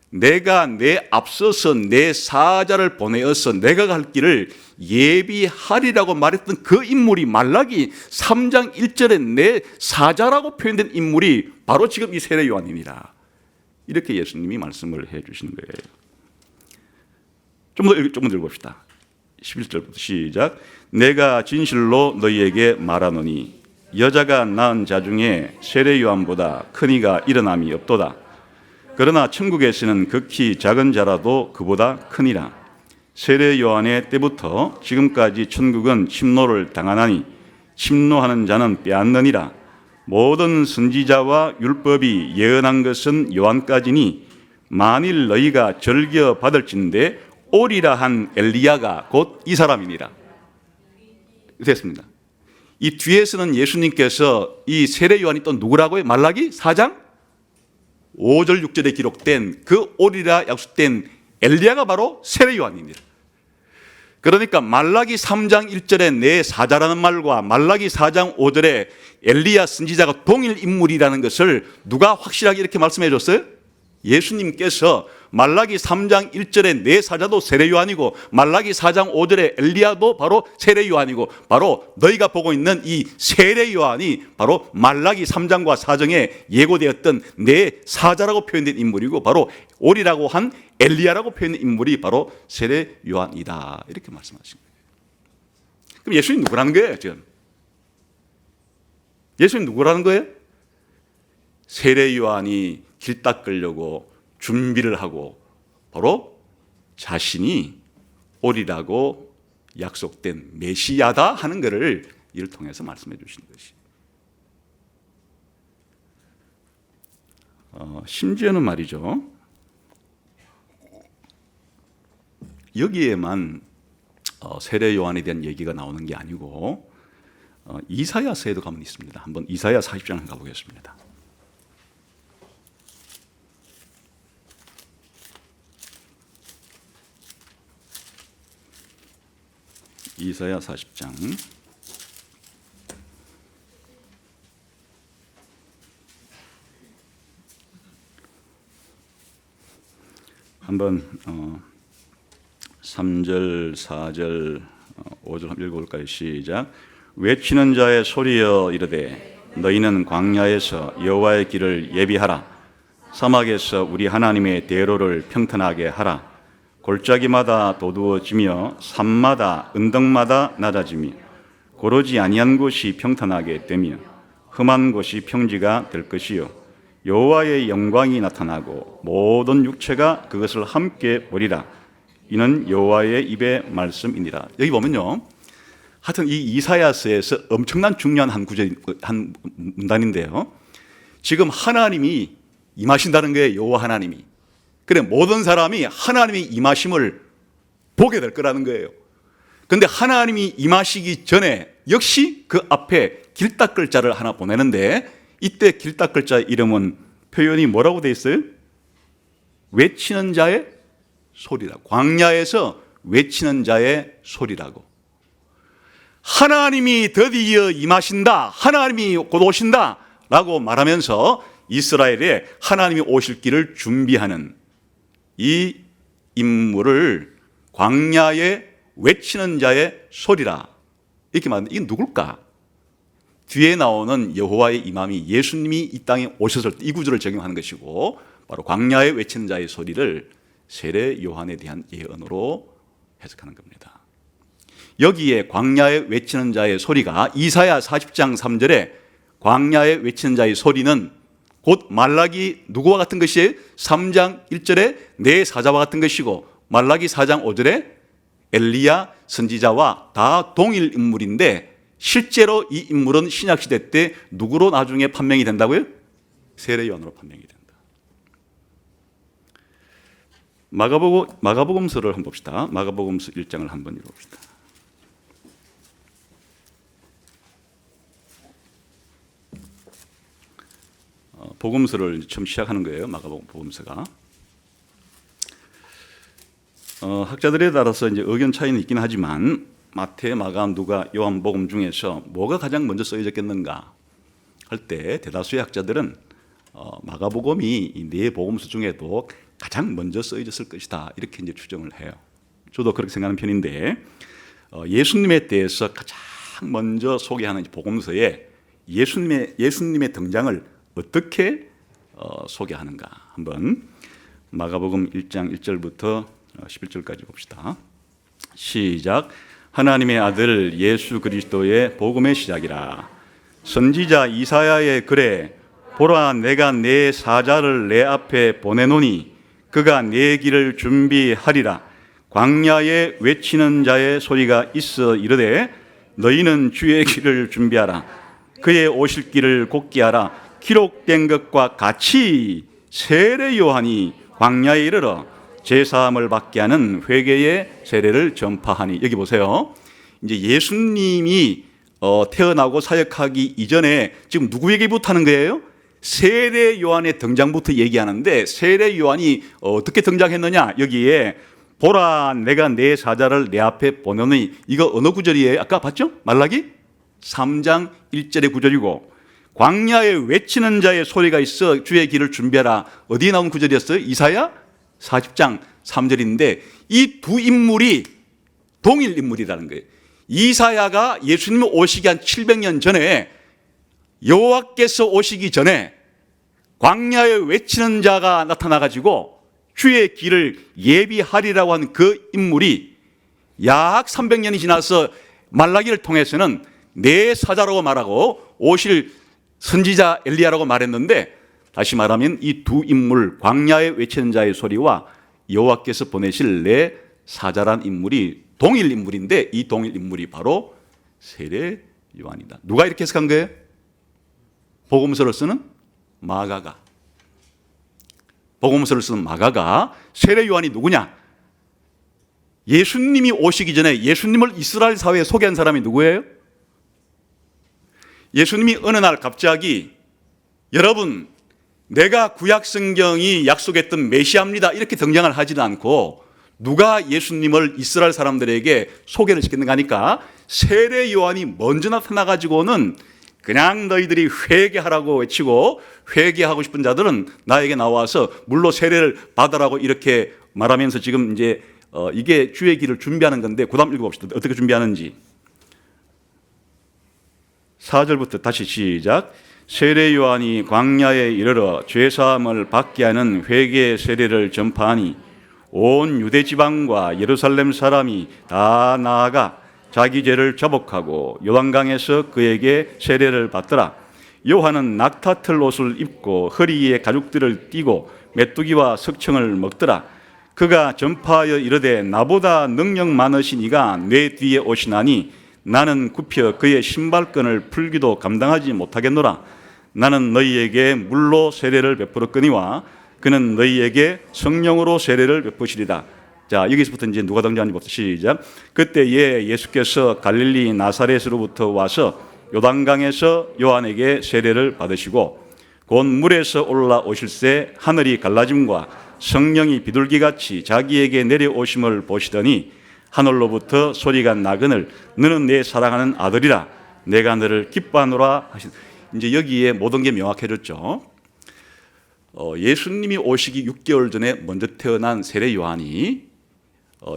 내가 내 앞서서 내 사자를 보내어서 내가 갈 길을 예비하리라고 말했던 그 인물이 말라기 3장 1절에 내 사자라고 표현된 인물이 바로 지금 이 세례 요한입니다. 이렇게 예수님이 말씀을 해 주시는 거예요. 좀 더 읽어봅시다. 11절부터 시작. 내가 진실로 너희에게 말하노니 여자가 낳은 자 중에 세례 요한보다 큰 이가 일어남이 없도다. 그러나 천국에서는 극히 작은 자라도 그보다 크니라. 세례 요한의 때부터 지금까지 천국은 침노를 당하나니 침노하는 자는 빼앗느니라. 모든 선지자와 율법이 예언한 것은 요한까지니 만일 너희가 절겨 받을진대 오리라 한 엘리야가 곧 이 사람이니라. 됐습니다. 이 뒤에서는 예수님께서 이 세례 요한이 또 누구라고요? 말라기 4장 5절 6절에 기록된 그 오리라 약속된 엘리야가 바로 세례 요한입니다. 그러니까 말라기 3장 1절에 내 사자라는 말과 말라기 4장 5절에 엘리야 선지자가 동일 인물이라는 것을 누가 확실하게 이렇게 말씀해 줬어요? 예수님께서 말라기 3장 1절에 내 사자도 세례 요한이고 말라기 4장 5절에 엘리야도 바로 세례 요한이고 바로 너희가 보고 있는 이 세례 요한이 바로 말라기 3장과 4장에 예고되었던 내 사자라고 표현된 인물이고 바로 오리라고 한 엘리야라고 표현된 인물이 바로 세례 요한이다. 이렇게 말씀하신 거예요. 그럼 예수님 누구라는 거예요? 지금 예수님 누구라는 거예요? 세례 요한이 길 닦으려고 준비를 하고 바로 자신이 오리라고 약속된 메시아다 하는 것을 이를 통해서 말씀해 주시는 것이. 심지어는 말이죠. 여기에만 세례 요한에 대한 얘기가 나오는 게 아니고 이사야서에도 가면 있습니다. 한번 이사야 40장 가보겠습니다. 이사야 40장 한번 3절, 4절, 5절 한번 읽어볼까요? 시작. 외치는 자의 소리여 이르되 너희는 광야에서 여호와의 길을 예비하라. 사막에서 우리 하나님의 대로를 평탄하게 하라. 골짜기마다 도두어지며 산마다 언덕마다 낮아지며 고르지 아니한 곳이 평탄하게 되며 험한 곳이 평지가 될 것이요 여호와의 영광이 나타나고 모든 육체가 그것을 함께 보리라. 이는 여호와의 입의 말씀이니라. 여기 보면요, 하여튼 이 이사야서에서 엄청난 중요한 한 문단인데요, 지금 하나님이 임하신다는 거예요. 여호와 하나님이. 그래, 모든 사람이 하나님의 임하심을 보게 될 거라는 거예요. 그런데 하나님이 임하시기 전에 역시 그 앞에 길 닦을 자를 하나 보내는데 이때 길 닦을 자의 이름은 표현이 뭐라고 돼 있어요? 외치는 자의 소리라고. 광야에서 외치는 자의 소리라고. 하나님이 드디어 임하신다, 하나님이 곧 오신다 라고 말하면서 이스라엘에 하나님이 오실 길을 준비하는 이 인물을 광야에 외치는 자의 소리라 이렇게 말하는데 이게 누굴까? 뒤에 나오는 여호와의 임함이 예수님이 이 땅에 오셨을 때 이 구절을 적용하는 것이고 바로 광야에 외치는 자의 소리를 세례 요한에 대한 예언으로 해석하는 겁니다. 여기에 광야에 외치는 자의 소리가 이사야 40장 3절에 광야에 외치는 자의 소리는 곧 말라기 누구와 같은 것이에요? 3장 1절에 내 사자와 같은 것이고 말라기 4장 5절에 엘리야 선지자와 다 동일 인물인데 실제로 이 인물은 신약시대 때 누구로 나중에 판명이 된다고요? 세례 요한으로 판명이 된다. 마가복음서를 한번 봅시다. 마가복음서 1장을 한번 읽어봅시다. 복음서를 처음 시작하는 거예요. 마가복음서가. 학자들에 따라서 이제 의견 차이는 있긴 하지만 마태, 마가, 누가, 요한복음 중에서 뭐가 가장 먼저 쓰여졌겠는가 할 때 대다수의 학자들은 마가복음이 이 네 복음서 중에도 가장 먼저 쓰여졌을 것이다 이렇게 이제 추정을 해요. 저도 그렇게 생각하는 편인데 예수님에 대해서 가장 먼저 소개하는 복음서에 예수님의 등장을 어떻게 소개하는가 한번 마가복음 1장 1절부터 11절까지 봅시다. 시작. 하나님의 아들 예수 그리스도의 복음의 시작이라. 선지자 이사야의 글에 보라 내가 내 사자를 내 앞에 보내노니 그가 내 길을 준비하리라. 광야에 외치는 자의 소리가 있어 이르되 너희는 주의 길을 준비하라. 그의 오실 길을 곧게 하라. 기록된 것과 같이 세례 요한이 광야에 이르러 제사함을 받게 하는 회개의 세례를 전파하니. 여기 보세요. 이제 예수님이 태어나고 사역하기 이전에 지금 누구에게부터 하는 거예요? 세례 요한의 등장부터 얘기하는데 세례 요한이 어떻게 등장했느냐? 여기에 보라 내가 내 사자를 내 앞에 보내니. 이거 어느 구절이에요? 아까 봤죠? 말라기 3장 1절의 구절이고 광야에 외치는 자의 소리가 있어 주의 길을 준비하라. 어디에 나온 구절이었어요? 이사야 40장 3절인데 이 두 인물이 동일 인물이라는 거예요. 이사야가 예수님 오시기 한 700년 전에 여호와께서 오시기 전에 광야에 외치는 자가 나타나가지고 주의 길을 예비하리라고 한 그 인물이 약 300년이 지나서 말라기를 통해서는 내 사자라고 말하고 오실 선지자 엘리야라고 말했는데 다시 말하면 이 두 인물 광야에 외치는 자의 소리와 여호와께서 보내실 내 사자란 인물이 동일 인물인데 이 동일 인물이 바로 세례 요한이다. 누가 이렇게 해석한 거예요? 복음서를 쓰는 마가가. 복음서를 쓰는 마가가 세례 요한이 누구냐? 예수님이 오시기 전에 예수님을 이스라엘 사회에 소개한 사람이 누구예요? 예수님이 어느 날 갑자기 여러분 내가 구약 성경이 약속했던 메시아입니다 이렇게 등장을 하지는 않고 누가 예수님을 이스라엘 사람들에게 소개를 시켰는가 하니까 세례 요한이 먼저 나타나가지고는 그냥 너희들이 회개하라고 외치고 회개하고 싶은 자들은 나에게 나와서 물로 세례를 받으라고 이렇게 말하면서 지금 이제 이게 주의 길을 준비하는 건데 그 다음 읽어봅시다. 어떻게 준비하는지. 4절부터 다시 시작. 세례 요한이 광야에 이르러 죄사함을 받게 하는 회개의 세례를 전파하니 온 유대 지방과 예루살렘 사람이 다 나아가 자기 죄를 자복하고 요단강에서 그에게 세례를 받더라. 요한은 낙타털 옷을 입고 허리에 가죽들을 띠고 메뚜기와 석청을 먹더라. 그가 전파하여 이르되 나보다 능력 많으신 이가 내 뒤에 오시나니 나는 굽혀 그의 신발끈을 풀기도 감당하지 못하겠노라. 나는 너희에게 물로 세례를 베풀었거니와 그는 너희에게 성령으로 세례를 베푸시리다. 자, 여기서부터 이제 누가 등장하는지부터 시작. 그때에 예수께서 갈릴리 나사렛으로부터 와서 요단강에서 요한에게 세례를 받으시고 곧 물에서 올라오실새 하늘이 갈라짐과 성령이 비둘기같이 자기에게 내려오심을 보시더니 하늘로부터 소리가 나거늘 너는 내 사랑하는 아들이라 내가 너를 기뻐하노라 하신. 이제 여기에 모든 게 명확해졌죠. 예수님이 오시기 6개월 전에 먼저 태어난 세례 요한이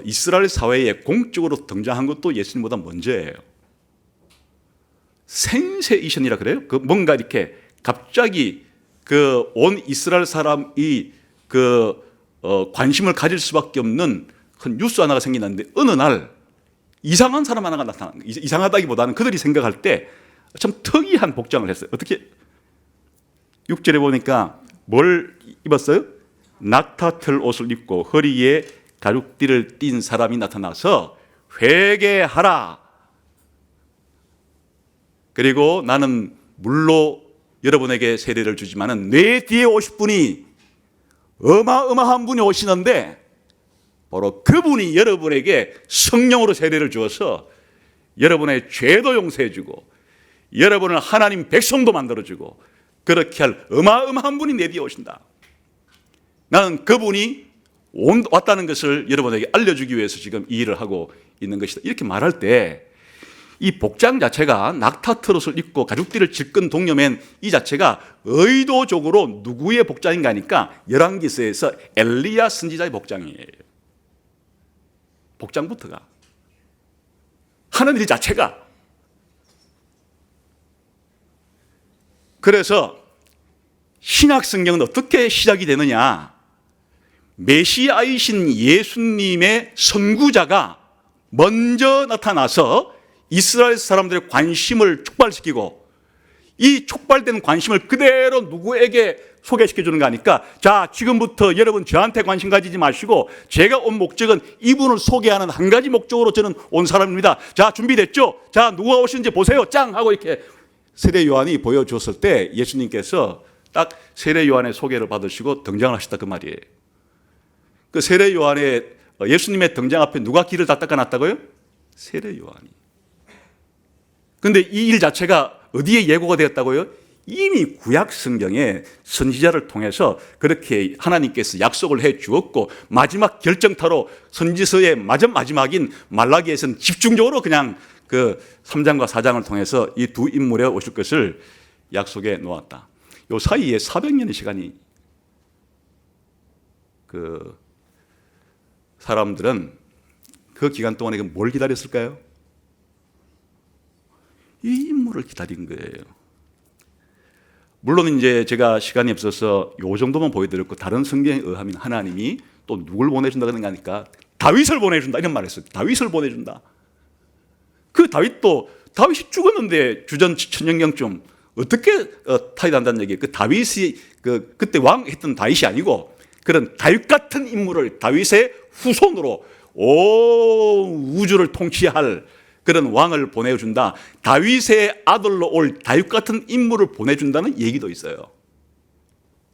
이스라엘 사회에 공적으로 등장한 것도 예수님보다 먼저예요. 센세이션이라 그래요. 그 뭔가 이렇게 갑자기 그 온 이스라엘 사람이 관심을 가질 수밖에 없는 큰 뉴스 하나가 생기는데 어느 날 이상한 사람 하나가 나타나. 이상하다기보다는 그들이 생각할 때 참 특이한 복장을 했어요. 어떻게 6절에 보니까 뭘 입었어요? 낙타털 옷을 입고 허리에 가죽띠를 띤 사람이 나타나서 회개하라. 그리고 나는 물로 여러분에게 세례를 주지만은 내 뒤에 오실 분이 어마어마한 분이 오시는데 바로 그분이 여러분에게 성령으로 세례를 주어서 여러분의 죄도 용서해 주고 여러분을 하나님 백성도 만들어 주고 그렇게 할 어마어마한 분이 내 뒤에 오신다. 나는 그분이 왔다는 것을 여러분에게 알려주기 위해서 지금 이 일을 하고 있는 것이다. 이렇게 말할 때 이 복장 자체가 낙타 트롯을 입고 가죽띠를 질끈 동여맨 이 자체가 의도적으로 누구의 복장인가 하니까 열왕기서에서 엘리야 선지자의 복장이에요. 복장부터가 하는 일 자체가. 그래서 신약 성경은 어떻게 시작이 되느냐? 메시아이신 예수님의 선구자가 먼저 나타나서 이스라엘 사람들의 관심을 촉발시키고 이 촉발된 관심을 그대로 누구에게 소개시켜 주는 거 아니까, 자, 지금부터 여러분 저한테 관심 가지지 마시고 제가 온 목적은 이분을 소개하는 한 가지 목적으로 저는 온 사람입니다. 자, 준비됐죠? 자, 누가 오시는지 보세요. 짱! 하고 이렇게 세례 요한이 보여주었을 때 예수님께서 딱 세례 요한의 소개를 받으시고 등장을 하셨다 그 말이에요. 그 세례 요한의 예수님의 등장 앞에 누가 길을 다 닦아놨다고요? 세례 요한이. 근데 이 일 자체가 어디에 예고가 되었다고요? 이미 구약 성경에 선지자를 통해서 그렇게 하나님께서 약속을 해 주었고, 마지막 결정타로 선지서의 마지막인 말라기에서는 집중적으로 그냥 그 3장과 4장을 통해서 이 두 인물에 오실 것을 약속해 놓았다. 요 사이에 400년의 시간이, 그 사람들은 그 기간 동안에 뭘 기다렸을까요? 이 인물을 기다린 거예요. 물론 이제 제가 시간이 없어서 요 정도만 보여드렸고, 다른 성경에 의하면 하나님이 또 누굴 보내준다는 거니까 다윗을 보내준다 이런 말을 했어요. 다윗을 보내준다. 그 다윗이 죽었는데 주전 1000년경쯤 어떻게 타협한다는 얘기예요. 그 다윗이 그때 왕 했던 다윗이 아니고 그런 다윗 같은 인물을 다윗의 후손으로 온 우주를 통치할 그런 왕을 보내준다. 다윗의 아들로 올 다윗 같은 인물을 보내준다는 얘기도 있어요.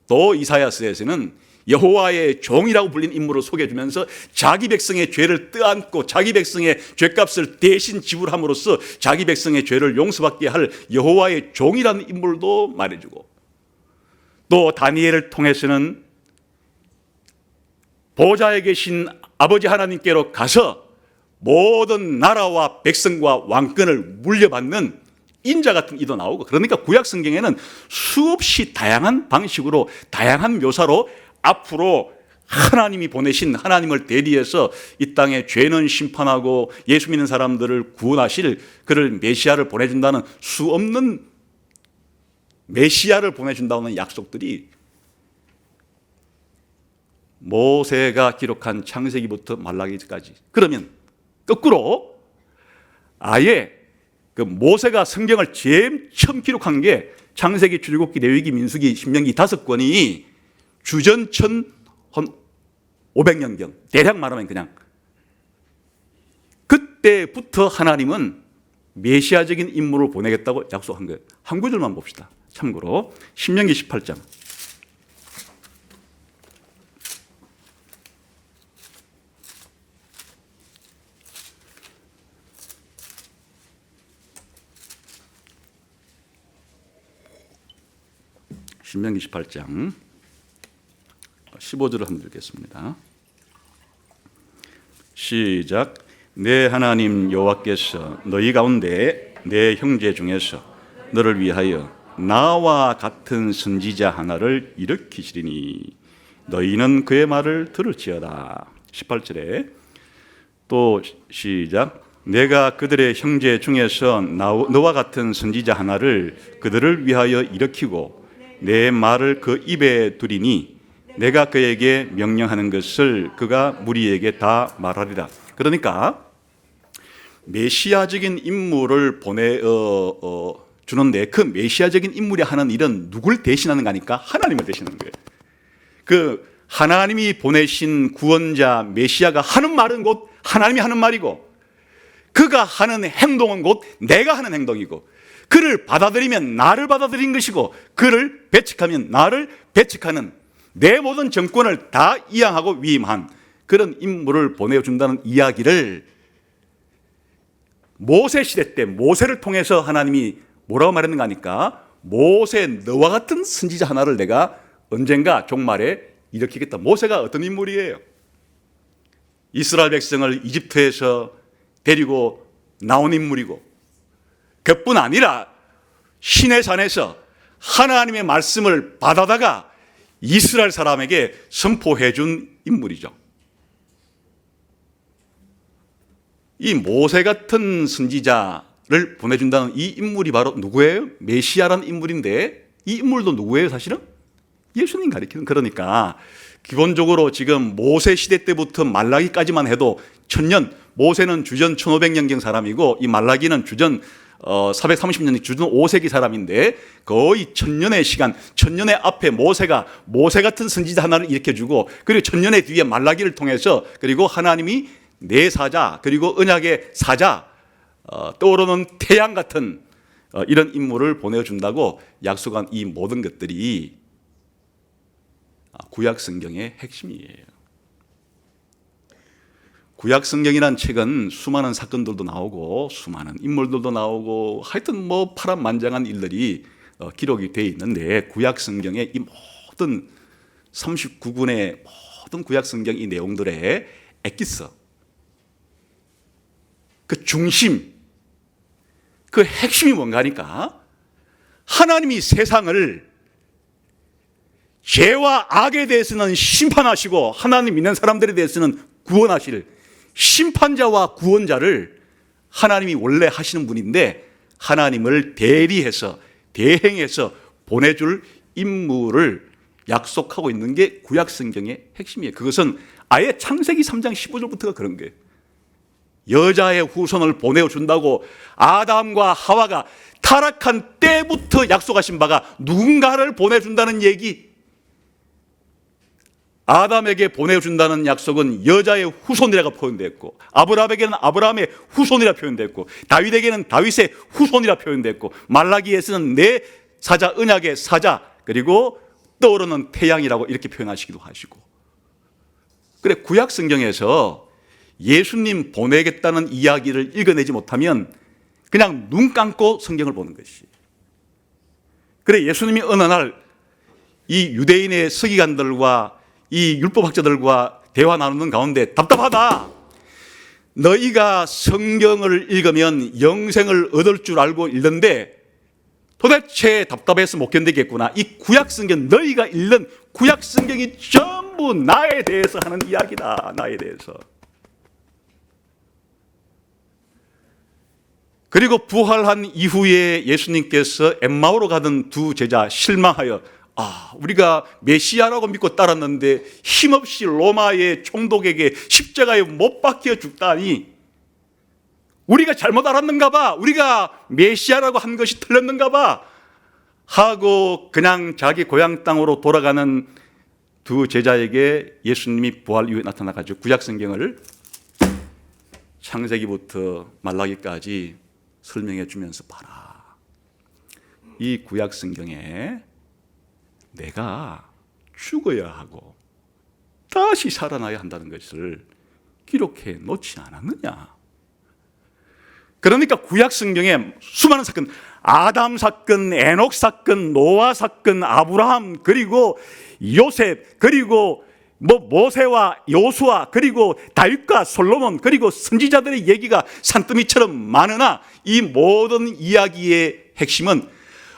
또 이사야서에서는 여호와의 종이라고 불린 인물을 소개해주면서 자기 백성의 죄를 떠안고 자기 백성의 죄값을 대신 지불함으로써 자기 백성의 죄를 용서받게 할 여호와의 종이라는 인물도 말해주고, 또 다니엘을 통해서는 보좌에 계신 아버지 하나님께로 가서 모든 나라와 백성과 왕권을 물려받는 인자 같은 이도 나오고, 그러니까 구약 성경에는 수없이 다양한 방식으로 다양한 묘사로 앞으로 하나님이 보내신 하나님을 대리해서 이 땅에 죄는 심판하고 예수 믿는 사람들을 구원하실 그를 메시아를 보내준다는 수없는 메시아를 보내준다는 약속들이 모세가 기록한 창세기부터 말라기까지. 그러면 거꾸로 아예 그 모세가 성경을 제일 처음 기록한 게 창세기, 출애굽기, 레위기, 민수기, 신명기 5권이 주전 1500년경 대략 말하면 그냥 그때부터 하나님은 메시아적인 인물을 보내겠다고 약속한 거예요. 한 구절만 봅시다. 참고로 신명기 18장. 신명기 18장 15절을 한번 읽겠습니다. 시작. 내 하나님 여호와께서 너희 가운데 내 형제 중에서 너를 위하여 나와 같은 선지자 하나를 일으키시리니 너희는 그의 말을 들을지어다. 18절에 또 시작. 내가 그들의 형제 중에서 너와 같은 선지자 하나를 그들을 위하여 일으키고 내 말을 그 입에 두리니 내가 그에게 명령하는 것을 그가 무리에게 다 말하리라. 그러니까 메시아적인 인물을 주는데 그 메시아적인 인물이 하는 일은 누굴 대신하는 거니까 하나님을 대신하는 거예요. 그 하나님이 보내신 구원자 메시아가 하는 말은 곧 하나님이 하는 말이고, 그가 하는 행동은 곧 내가 하는 행동이고, 그를 받아들이면 나를 받아들인 것이고, 그를 배척하면 나를 배척하는 내 모든 정권을 다 이양하고 위임한 그런 인물을 보내준다는 이야기를 모세 시대 때 모세를 통해서 하나님이 뭐라고 말했는가 하니까, 모세 너와 같은 선지자 하나를 내가 언젠가 종말에 일으키겠다. 모세가 어떤 인물이에요? 이스라엘 백성을 이집트에서 데리고 나온 인물이고, 그뿐 아니라 시내산에서 하나님의 말씀을 받아다가 이스라엘 사람에게 선포해 준 인물이죠. 이 모세 같은 선지자를 보내준다는 이 인물이 바로 누구예요? 메시아라는 인물인데, 이 인물도 누구예요? 사실은 예수님 가리키는. 그러니까 기본적으로 지금 모세 시대 때부터 말라기까지만 해도 천년, 모세는 주전 1500년경 사람이고 이 말라기는 주전 430년, 주전 5세기 사람인데 거의 천년의 시간, 천년의 앞에 모세가 모세 같은 선지자 하나를 일으켜주고, 그리고 천년의 뒤에 말라기를 통해서, 그리고 하나님이 내 사자, 그리고 언약의 사자, 떠오르는 태양 같은 이런 인물을 보내준다고 약속한 이 모든 것들이 구약 성경의 핵심이에요. 구약 성경이란 책은 수많은 사건들도 나오고 수많은 인물들도 나오고 하여튼 뭐 파란만장한 일들이 기록이 되어 있는데, 구약 성경의 이 모든 39군의 모든 구약 성경 이 내용들의 엑기스, 그 중심, 그 핵심이 뭔가 하니까 하나님이 세상을 죄와 악에 대해서는 심판하시고 하나님 믿는 사람들에 대해서는 구원하실 심판자와 구원자를 하나님이 원래 하시는 분인데, 하나님을 대리해서 대행해서 보내줄 인물을 약속하고 있는 게 구약 성경의 핵심이에요. 그것은 아예 창세기 3장 15절부터가 그런 거예요. 여자의 후손을 보내준다고 아담과 하와가 타락한 때부터 약속하신 바가 누군가를 보내준다는 얘기, 아담에게 보내준다는 약속은 여자의 후손이라고 표현됐고, 아브라함에게는 아브라함의 후손이라 표현됐고, 다윗에게는 다윗의 후손이라 표현됐고, 말라기에서는 내 사자, 언약의 사자, 그리고 떠오르는 태양이라고 이렇게 표현하시기도 하시고. 그래, 구약 성경에서 예수님 보내겠다는 이야기를 읽어내지 못하면 그냥 눈 감고 성경을 보는 것이. 그래, 예수님이 어느 날 이 유대인의 서기관들과 이 율법학자들과 대화 나누는 가운데 답답하다, 너희가 성경을 읽으면 영생을 얻을 줄 알고 읽는데 도대체 답답해서 못 견디겠구나. 이 구약 성경, 너희가 읽는 구약 성경이 전부 나에 대해서 하는 이야기다. 나에 대해서. 그리고 부활한 이후에 예수님께서 엠마오로 가던 두 제자 실망하여, 우리가 메시아라고 믿고 따랐는데 힘없이 로마의 총독에게 십자가에 못 박혀 죽다니, 우리가 잘못 알았는가 봐, 우리가 메시아라고 한 것이 틀렸는가 봐 하고 그냥 자기 고향 땅으로 돌아가는 두 제자에게 예수님이 부활 이후에 나타나가지고 구약 성경을 창세기부터 말라기까지 설명해 주면서 봐라, 이 구약 성경에 내가 죽어야 하고 다시 살아나야 한다는 것을 기록해 놓지 않았느냐. 그러니까 구약 성경에 수많은 사건, 아담 사건, 에녹 사건, 노아 사건, 아브라함, 그리고 요셉, 그리고 모세와 요수아, 그리고 다윗과 솔로몬, 그리고 선지자들의 얘기가 산더미처럼 많으나 이 모든 이야기의 핵심은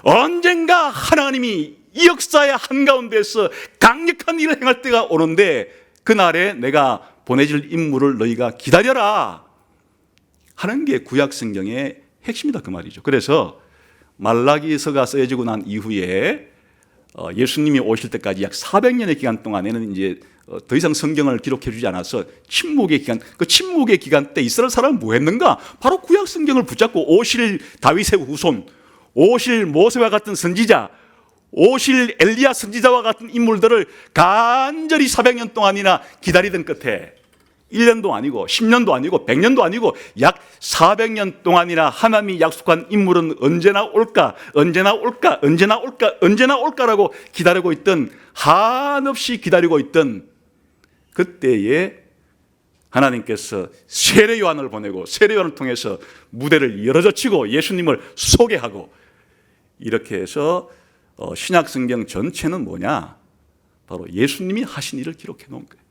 언젠가 하나님이 이 역사의 한가운데서 강력한 일을 행할 때가 오는데 그날에 내가 보내줄 인물을 너희가 기다려라 하는 게 구약 성경의 핵심이다, 그 말이죠. 그래서 말라기서가 쓰여지고 난 이후에 예수님이 오실 때까지 약 400년의 기간 동안에는 이제 더 이상 성경을 기록해 주지 않아서 침묵의 기간, 그 침묵의 기간 때 이스라엘 사람은 뭐 했는가? 바로 구약 성경을 붙잡고 오실 다윗의 후손, 오실 모세와 같은 선지자, 오실 엘리야 선지자와 같은 인물들을 간절히 400년 동안이나 기다리던 끝에 1년도 아니고 10년도 아니고 100년도 아니고 약 400년 동안이나 하나님이 약속한 인물은 언제나 올까, 언제나 올까, 언제나 올까, 언제나 올까라고 기다리고 있던, 한없이 기다리고 있던 그때에 하나님께서 세례 요한을 보내고 세례 요한을 통해서 무대를 열어젖히고 예수님을 소개하고, 이렇게 해서 신약 성경 전체는 뭐냐? 바로 예수님이 하신 일을 기록해 놓은 거예요.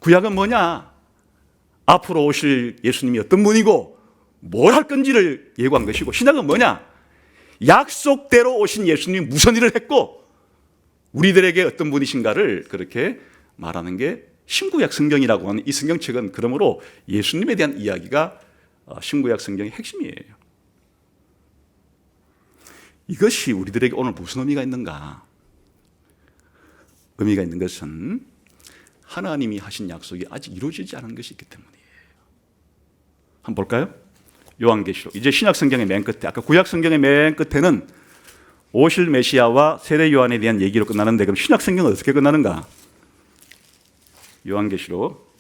구약은 뭐냐? 앞으로 오실 예수님이 어떤 분이고 뭘 할 건지를 예고한 것이고, 신약은 뭐냐? 약속대로 오신 예수님이 무슨 일을 했고 우리들에게 어떤 분이신가를 그렇게 말하는 게 신구약 성경이라고 하는 이 성경책은 그러므로 예수님에 대한 이야기가 신구약 성경의 핵심이에요. 이것이 우리들에게 오늘 무슨 의미가 있는가? 의미가 있는 것은 하나님이 하신 약속이 아직 이루어지지 않은 것이 있기 때문이에요. 한번 볼까요? 요한계시록. 이제 신약 성경의 맨 끝에, 아까 구약 성경의 맨 끝에는 오실 메시아와 세례 요한에 대한 얘기로 끝나는데, 그럼 신약 성경은 어떻게 끝나는가? 요한계시록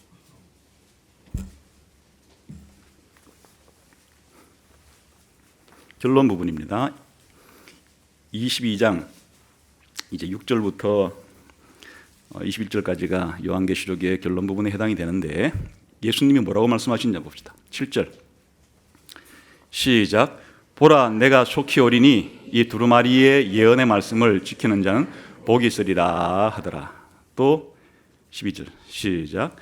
결론 부분입니다. 22장 이제 6절부터 21절까지가 요한계시록의 결론 부분에 해당이 되는데, 예수님이 뭐라고 말씀하시는지 봅시다. 7절 시작. 보라, 내가 속히 오리니 이 두루마리의 예언의 말씀을 지키는 자는 복이 있으리라 하더라. 또 12절 시작.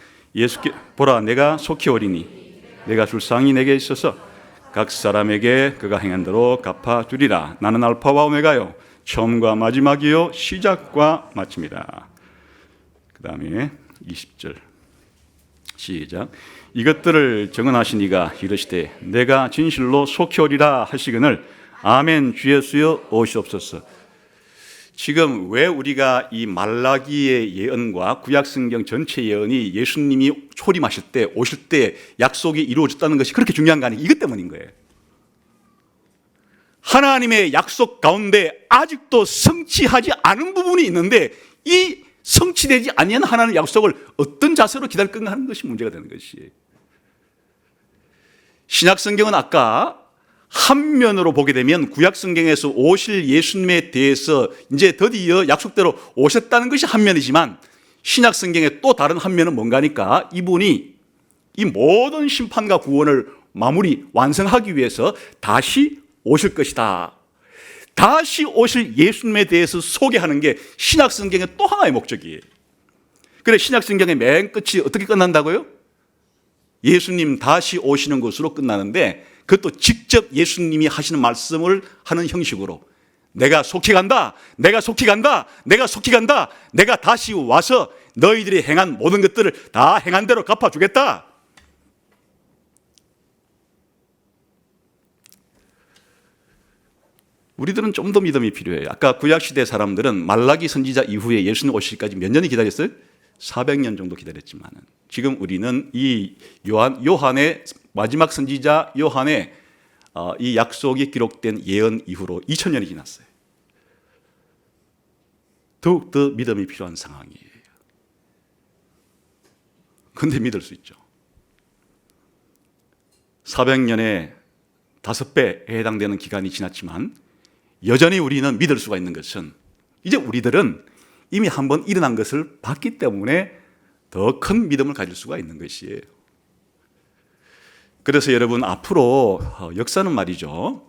보라, 내가 속히 오리니 내가 줄 상이 내게 있어서 각 사람에게 그가 행한 대로 갚아주리라. 나는 알파와 오메가요, 처음과 마지막이요, 시작과 마침이라. 그 다음에 20절 시작. 이것들을 정언하신 이가 이르시되 내가 진실로 속히 오리라 하시거늘 아멘 주 예수여 오시옵소서. 지금 왜 우리가 이 말라기의 예언과 구약성경 전체 예언이 예수님이 초림하실 때, 오실 때 약속이 이루어졌다는 것이 그렇게 중요한 거 아니에요? 이것 때문인 거예요. 하나님의 약속 가운데 아직도 성취하지 않은 부분이 있는데, 이 성취되지 아니한 하나님의 약속을 어떤 자세로 기다릴 건가 하는 것이 문제가 되는 것이에요. 신약성경은 아까 한 면으로 보게 되면 구약성경에서 오실 예수님에 대해서 이제 드디어 약속대로 오셨다는 것이 한 면이지만, 신약성경의 또 다른 한 면은 뭔가 하니까 이분이 이 모든 심판과 구원을 마무리 완성하기 위해서 다시 오실 것이다. 다시 오실 예수님에 대해서 소개하는 게 신약성경의 또 하나의 목적이에요. 그래, 신약성경의 맨 끝이 어떻게 끝난다고요? 예수님 다시 오시는 것으로 끝나는데, 그것도 직접 예수님이 하시는 말씀을 하는 형식으로 내가 속히 간다, 내가 속히 간다, 내가 속히 간다, 내가 다시 와서 너희들이 행한 모든 것들을 다 행한 대로 갚아주겠다. 우리들은 좀 더 믿음이 필요해요. 아까 구약시대 사람들은 말라기 선지자 이후에 예수님 오시기까지 몇 년이 기다렸어요? 400년 정도 기다렸지만, 지금 우리는 이 요한의 마지막 선지자 요한의 이 약속이 기록된 예언 이후로 2000년이 지났어요. 더욱더 믿음이 필요한 상황이에요. 그런데 믿을 수 있죠. 400년의 5배에 해당되는 기간이 지났지만 여전히 우리는 믿을 수가 있는 것은, 이제 우리들은 이미 한번 일어난 것을 봤기 때문에 더 큰 믿음을 가질 수가 있는 것이에요. 그래서 여러분, 앞으로 역사는 말이죠,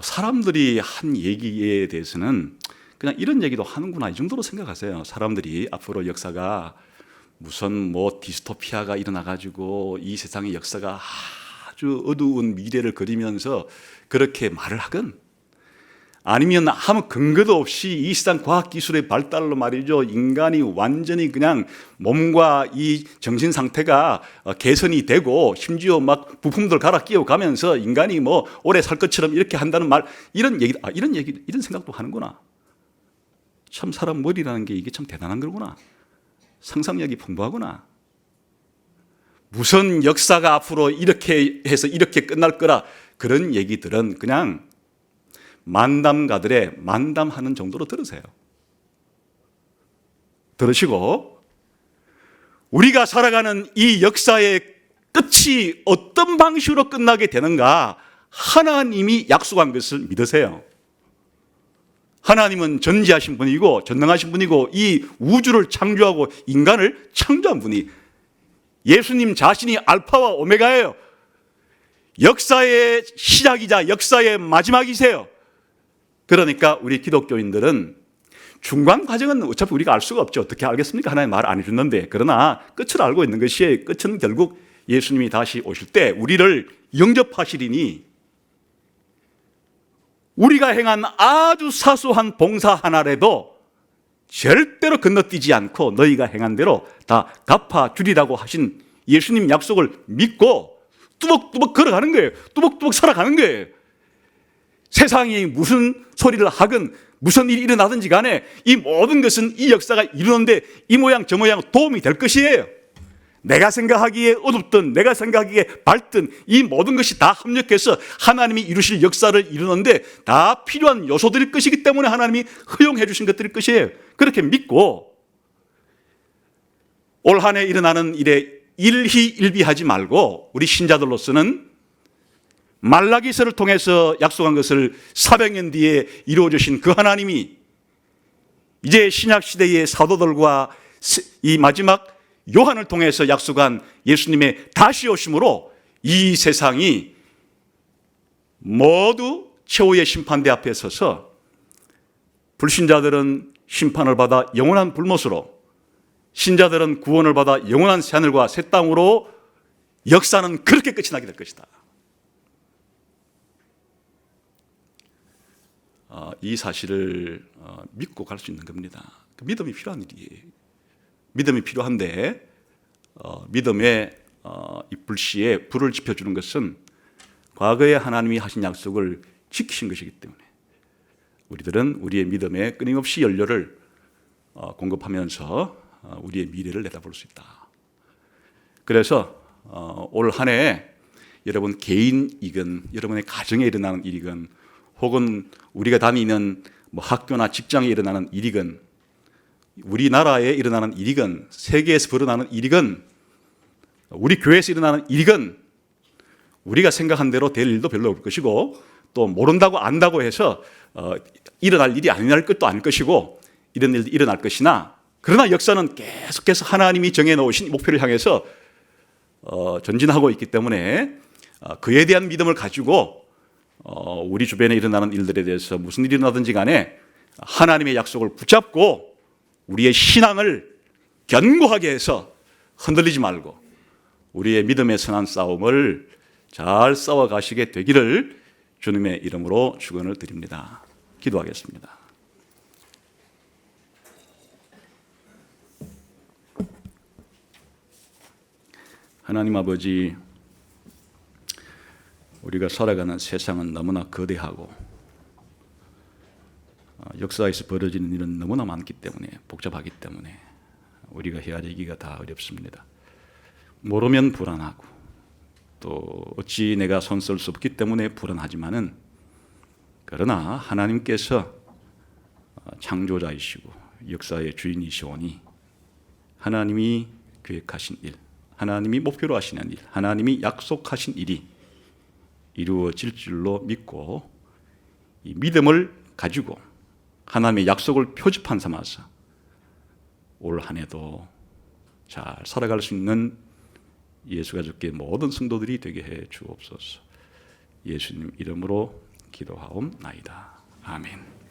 사람들이 한 얘기에 대해서는 그냥 이런 얘기도 하는구나, 이 정도로 생각하세요. 사람들이 앞으로 역사가 무슨 디스토피아가 일어나가지고 이 세상의 역사가 아주 어두운 미래를 그리면서 그렇게 말을 하건, 아니면 아무 근거도 없이 이 세상 과학기술의 발달로 말이죠, 인간이 완전히 그냥 몸과 이 정신 상태가 개선이 되고 심지어 막 부품들 갈아 끼워 가면서 인간이 오래 살 것처럼 이렇게 한다는 말, 이런 생각도 하는구나. 참 사람 머리라는 게 이게 참 대단한 거구나. 상상력이 풍부하구나. 무슨 역사가 앞으로 이렇게 해서 이렇게 끝날 거라, 그런 얘기들은 그냥 만담가들의 만담하는 정도로 들으세요. 들으시고, 우리가 살아가는 이 역사의 끝이 어떤 방식으로 끝나게 되는가, 하나님이 약속한 것을 믿으세요. 하나님은 전지하신 분이고 전능하신 분이고 이 우주를 창조하고 인간을 창조한 분이, 예수님 자신이 알파와 오메가예요. 역사의 시작이자 역사의 마지막이세요. 그러니까 우리 기독교인들은 중간 과정은 어차피 우리가 알 수가 없죠. 어떻게 알겠습니까? 하나님 말 안 해줬는데. 그러나 끝을 알고 있는 것이, 끝은 결국 예수님이 다시 오실 때 우리를 영접하시리니 우리가 행한 아주 사소한 봉사 하나라도 절대로 건너뛰지 않고 너희가 행한 대로 다 갚아주리라고 하신 예수님 약속을 믿고 뚜벅뚜벅 걸어가는 거예요. 뚜벅뚜벅 살아가는 거예요. 세상이 무슨 소리를 하건 무슨 일이 일어나든지 간에 이 모든 것은 이 역사가 이루는데 이 모양 저 모양 도움이 될 것이에요. 내가 생각하기에 어둡든 내가 생각하기에 밝든 이 모든 것이 다 합력해서 하나님이 이루실 역사를 이루는데 다 필요한 요소들일 것이기 때문에 하나님이 허용해 주신 것들일 것이에요. 그렇게 믿고 올 한 해 일어나는 일에 일희일비하지 말고 우리 신자들로서는 말라기서를 통해서 약속한 것을 400년 뒤에 이루어 주신 그 하나님이 이제 신약 시대의 사도들과 이 마지막 요한을 통해서 약속한 예수님의 다시 오심으로 이 세상이 모두 최후의 심판대 앞에 서서 불신자들은 심판을 받아 영원한 불못으로, 신자들은 구원을 받아 영원한 새하늘과 새 땅으로 역사는 그렇게 끝이 나게 될 것이다. 이 사실을 믿고 갈 수 있는 겁니다. 믿음이 필요한 일이에요. 믿음이 필요한데 믿음의 이 불씨에 불을 지펴주는 것은 과거에 하나님이 하신 약속을 지키신 것이기 때문에 우리들은 우리의 믿음에 끊임없이 연료를 공급하면서 우리의 미래를 내다볼 수 있다. 그래서 올 한 해 여러분 개인이건 여러분의 가정에 일어나는 일이건 혹은 우리가 다니는 학교나 직장에 일어나는 일이건 우리나라에 일어나는 일이건 세계에서 벌어나는 일이건 우리 교회에서 일어나는 일이건 우리가 생각한 대로 될 일도 별로 없을 것이고 또 모른다고 안다고 해서 일어날 일이 아닐 것도 아닐 것이고 이런 일도 일어날 것이나 그러나 역사는 계속해서 하나님이 정해놓으신 목표를 향해서 전진하고 있기 때문에 그에 대한 믿음을 가지고 우리 주변에 일어나는 일들에 대해서 무슨 일이 일어나든지 간에 하나님의 약속을 붙잡고 우리의 신앙을 견고하게 해서 흔들리지 말고 우리의 믿음의 선한 싸움을 잘 싸워가시게 되기를 주님의 이름으로 축원을 드립니다. 기도하겠습니다. 하나님 아버지, 우리가 살아가는 세상은 너무나 거대하고 역사에서 벌어지는 일은 너무나 많기 때문에 복잡하기 때문에 우리가 헤아리기가 다 어렵습니다. 모르면 불안하고 또 어찌 내가 손쓸 수 없기 때문에 불안하지만은 그러나 하나님께서 창조자이시고 역사의 주인이시오니 하나님이 계획하신 일, 하나님이 목표로 하시는 일, 하나님이 약속하신 일이 이루어질 줄로 믿고 이 믿음을 가지고 하나님의 약속을 표지판 삼아서 올 한 해도 잘 살아갈 수 있는 예수가족의 모든 성도들이 되게 해 주옵소서. 예수님 이름으로 기도하옵나이다. 아멘.